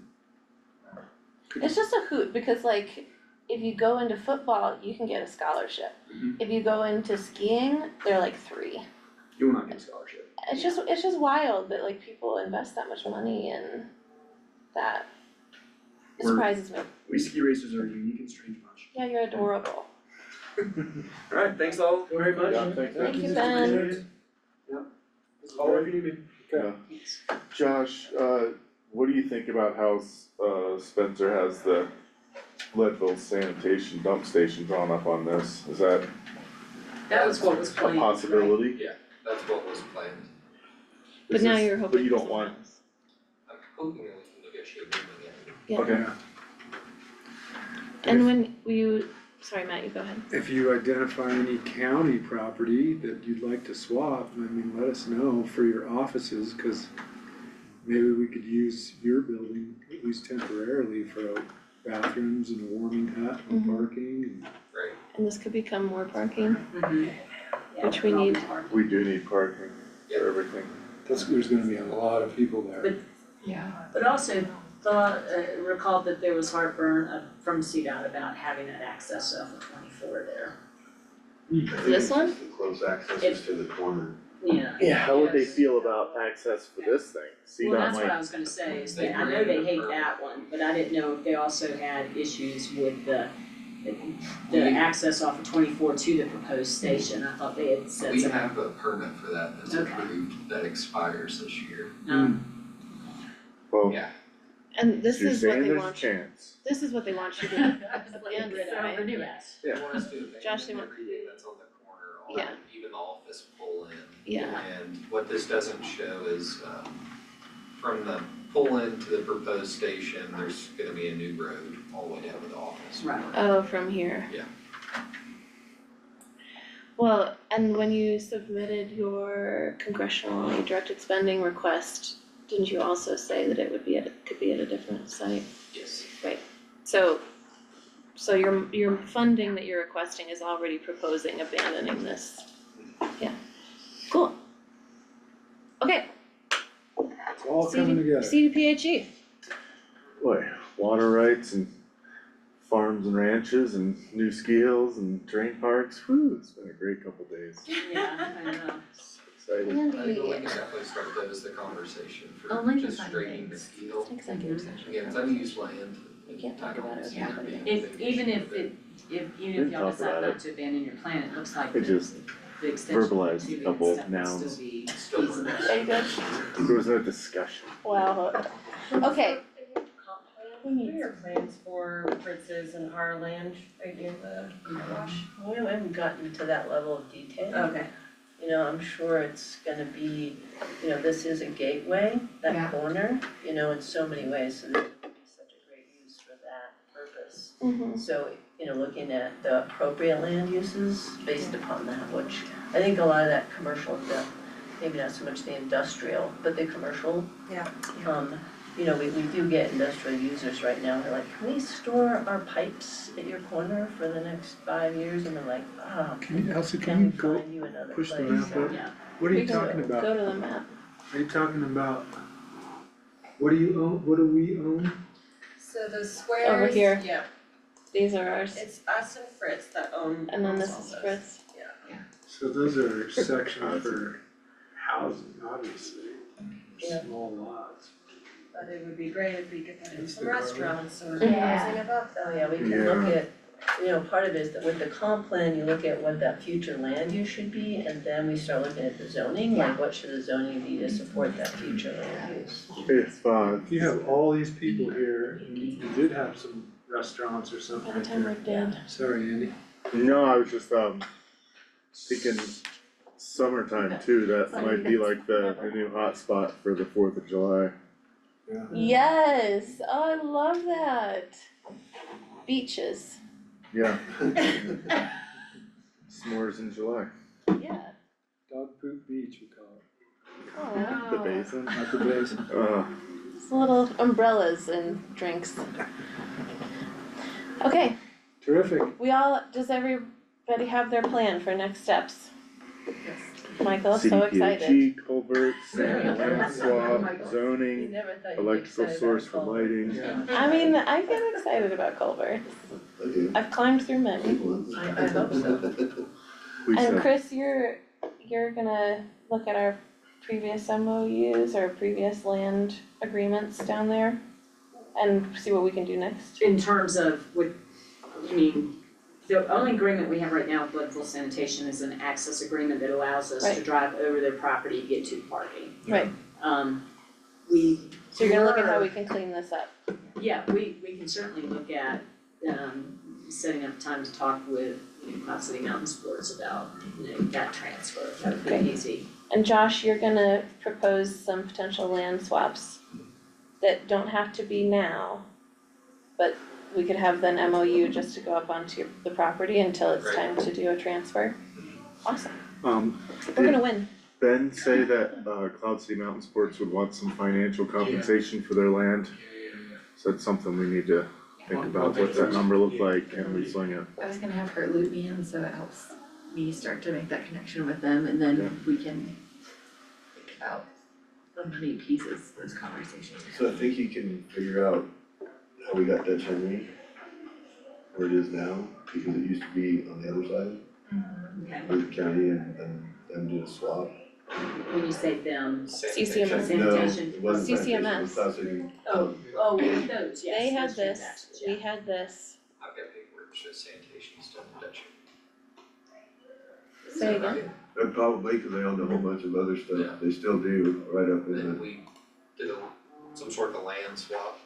It's just a hoot because like, if you go into football, you can get a scholarship. Mhm. If you go into skiing, they're like 3. You will not get a scholarship. It's just wild that like people invest that much money in that. It We're- surprises me. We ski racers are a unique and strange bunch. Yeah, you're adorable. Alright, thanks all very much. Yeah, thanks. Thank you, Ben. Call if you need me. Yeah. Josh, what do you think about how Spencer has the Leadville sanitation dump station drawn up on this? Is that That was what was a planned, right? possibility? That's what was planned. But Is now this- you're hoping But you for don't want, something else. I'm hoping that we can negotiate moving it. Yeah. okay, And when you, sorry Matt, you go ahead. If you identify any county property that you'd like to swap, I mean, let us know for your offices, cause maybe we could use your building, at least temporarily, for bathrooms and a warming hut and Mhm. parking and. Right. And this could become more parking. Mhm. Yeah, Which we need. we do need parking Yeah. for everything. There's gonna be a lot of people there. But- But also recalled that there was heartburn from CDOT about having that access off of 24 there. This one? The close access is to the corner. Yeah. Yeah, how would they Yes. feel about access for this thing? Well, CDOT that's what I might, was gonna say, is They that I know they created a hate permit. that one, but I didn't know if they also had issues with the We- access off of 24 to the proposed station. I thought they had said We something. have a permit for that that's Okay. approved that expires this year. well, Yeah. And this you're is what saying they there's a want, chance. this is what they want you to Land rid of, right? Yes. They want us to abandon Josh, they want- everything that's on the corner, Yeah. even the office pull in. Yeah. And what this doesn't show is, from the pull into the proposed station, there's gonna be a new road all the way down to the office. Right. Oh, from here. Yeah. Well, and when you submitted your congressionally directed spending request, didn't you also say that it would be could be at a different site? Yes. So your funding that you're requesting is already proposing abandoning this. Yeah, cool. Okay, It's all coming together. CDPHE. Boy, water rights and farms and ranches and new ski hills and terrain parks, whew, it's been a great couple days. Yeah, I know. Excited. I think we can definitely start that as the conversation Oh, for like just the side straightening the things. ski hill. Executive session. Again, it's unused land. We can't talk about it without Yeah. it. If, even if even if Didn't y'all talk decide about not it. to abandon your plan, it looks like It just the extension of the verbalized a tubing and couple stuff would nouns. still be Still feasible. There you go. There was no discussion. Wow. Okay, What are your plans for Fritz's and our land right near the wash? We haven't gotten to that level of detail. Okay. You know, I'm sure it's gonna be, you know, this is a gateway, Yeah. that corner, you know, in so many ways, so this would be such a great use for that purpose. So, you know, looking at the appropriate land uses based upon that, which I think a lot of that commercial, maybe not so much the industrial, but the commercial. Yeah. You know, we do get industrial users right now, they're like, can we store our pipes at your corner for the next 5 years? And we're like, oh, Elsie, can we go find you another place? push the map up? Yeah. What are we you can talking about? go to the map. Are you talking about, what do you own, what do we own? So the squares. Over here. Yeah, These are ours, it's us and Fritz that own. and then this all is those. Fritz. So those are sections for housing, obviously, Yeah. small lots. But it would be great if we could put in It's some the restaurants or Yeah. housing above them. Oh, yeah, we can look at, you know, part of it is that with the comp plan, you look at what that future land use should be, and then we start looking at the zoning, like what should the zoning be to support that future land use? If You have all these people here, and you did have some restaurants or something By the right time we're there. dead. Sorry, Andy. no, I was just thinking summertime too, that might be like the new hot spot for the 4th of July. Yes, oh, I love that. Beaches, Yeah. S'mores in July. yeah. Dog poop beach, we call it, Oh, The basin. at the basin. it's little umbrellas and drinks. Okay, Terrific. does everybody have their plan for next steps? Michael, so excited. CDPHE, culverts, Yeah. land swap, You zoning, never thought you'd be electrical excited source about for culverts. lighting. I mean, I get excited about culverts. I do. I've climbed through many. I hope so. We And said, Chris, you're gonna look at our previous MOUs or previous land agreements down there and see what we can do next. In terms of the only agreement we have right now with Leadville Sanitation is an access agreement that allows us to Right. drive over their property to get to the parking. Right. We So you're gonna look at how we can clean this up. Yeah, we can certainly look at setting up time to talk with Cloud City Mountain Sports about, that transfer, that would Okay. be easy. And Josh, you're gonna propose some potential land swaps that don't have to be now, but we could have then MOU just to go up onto the property until it's Right. time to do a transfer. Awesome, we're did gonna win. Ben say that Cloud City Mountain Sports would want some financial compensation for their land? So that's something we need to think about, what's that number look like, can we swing it? I was gonna have her loop me in, so it helps me start to make that connection with them, and then we can think about the money pieces, those conversations. So I think you can figure out how we got Dutch Henry, where it is now, because it used to be on the other side, Okay. where the county and them did a swap. When you say them, CCMS. Sanitation. No, it wasn't sanitation, it was CCMS. Cloud City. with those, yes. They had those this, transactions, we yeah. had this, I've got paperwork that shows sanitation still in Dutch. say again, Probably, cause they owned a whole bunch of other Yeah. stuff, they still do, right up in And the, we did some sort of a land swap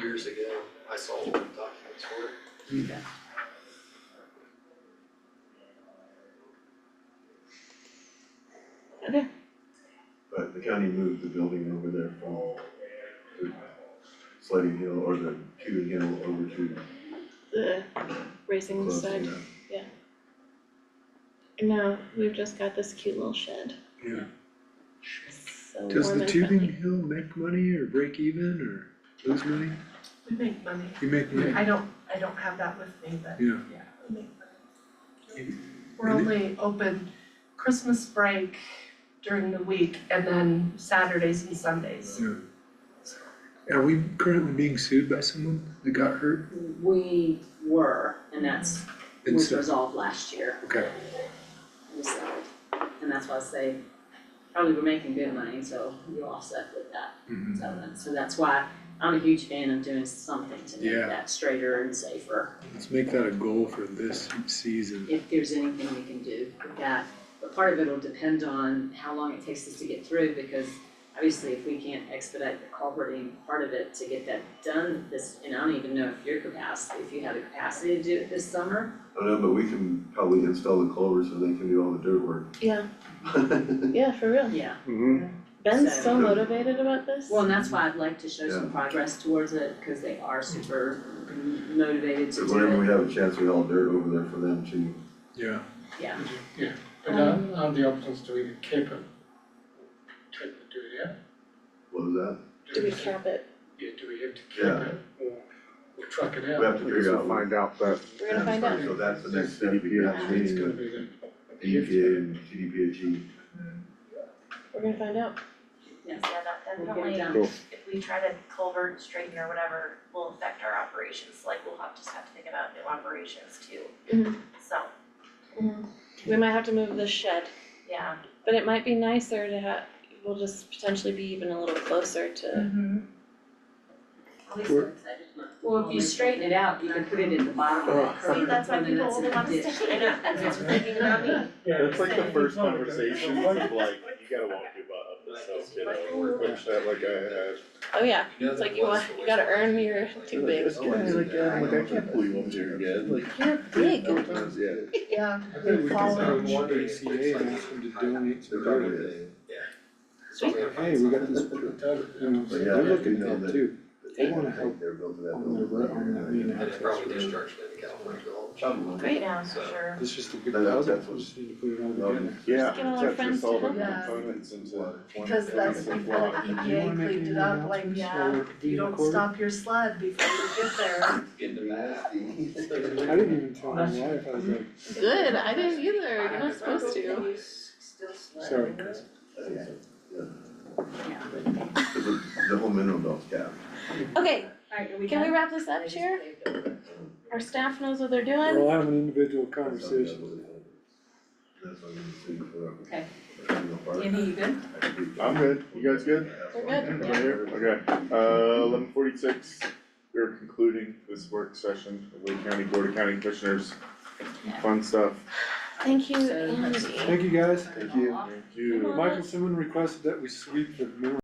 years ago. I saw all the documents for it. okay, but the county moved the building over there the sledding hill or the tubing hill over to The racing close, side. yeah. And now we've just got this cute little shed. Yeah. So Does warm the and tubing friendly. hill make money or break even or lose money? We make money. You make money? I don't have that with me, but Yeah. we make money. We're only open Christmas break during the week and then Saturdays and Sundays. Yeah. Are we currently being sued by someone that got hurt? We were, and that's, And was so- resolved last year, Okay. we settled. And that's why I say, probably we're making good money, so you offset with that Mhm. settlement. So that's why I'm a huge fan of doing something to make Yeah. that straighter and safer. Let's make that a goal for this season. If there's anything we can do with that. But part of it will depend on how long it takes us to get through, because obviously if we can't expedite the culverting part of it to get that done this, and I don't even know if your capacity, if you have the capacity to do it this summer. I don't know, but we can probably install the culverts so they can do all the dirt work. Yeah, yeah, for real. Yeah. Mm-hmm. Ben's So- so motivated about this. Well, and that's why I'd like to show some progress towards it, cause they are super motivated to Cause do whenever we it. have a chance, we haul dirt over there for them too. Yeah. Yeah, Yeah, but are the options to either keep it, do it out? What was that? Do we cap it? Yeah, do we have to keep Yeah. it or truck it out? We have to I guess figure we'll out. find out that. We're gonna find out. So that's the next step, we Yeah. have a It's meeting gonna with be the. EPA and CDPHE. We're gonna find out. yeah. Yeah, that We'll get definitely, it done. Cool. if we try to culvert, straighten or whatever, will affect our operations, like we'll just have to think about new operations too. Mhm. So, We might have to move the shed, yeah. but it might be nicer to have, we'll just potentially be even a little closer to. At least we're excited. Well, if you straighten it out, you can put it in the bottom of that curve. See, that's why and then people that's only in want the to ditch. stay, I know, that's what's thinking about me. That's like the first conversation of like, you gotta walk your butt up this hill, kiddo, which that like I had. Oh yeah, it's like you want, you gotta earn your tubing. This guy, like, I'm like, I can't believe I'm here again, like. You're big. Sometimes, yeah. Yeah, I bet we can following. contact ACA and ask them to donate some They're probably dirt. Sweet. Hey, we got this, you know, But yeah, they're I looking do know at that that- too. They wanna I think help they're built to that on their, building. on that main And it's access probably road. discharged into California Gulch. Probably. Great. Yeah, for sure. It's just a big That's puzzle, what- we just need to put it all together. Yeah, get all our Tetris, friends to all the help us. components into one Because that's cohesive before the block. Do you EPA wanna make cleaned any it more up, like, announcements yeah, while we're if you being don't recorded? stop your sled before you get there. Getting to that. I didn't even tell my wife, I was like, Good, I didn't either, you're not supposed to. sorry, guys. The whole mineral belt's capped. Okay, Alright, are we can we done? wrap this up, Chair? Our staff knows what they're doing. We'll have an individual conversation. That's what I'm gonna see for. Okay. for Andy, you good? I'm good, you guys good? We're good. Everybody here? Okay, 11:46, we're concluding this work session of Lake County Board of County Commissioners. Fun stuff. Thank you, So- Andy. Thank you, guys. Thank you. Thank you. Michael, someone requested that we sweep the mineral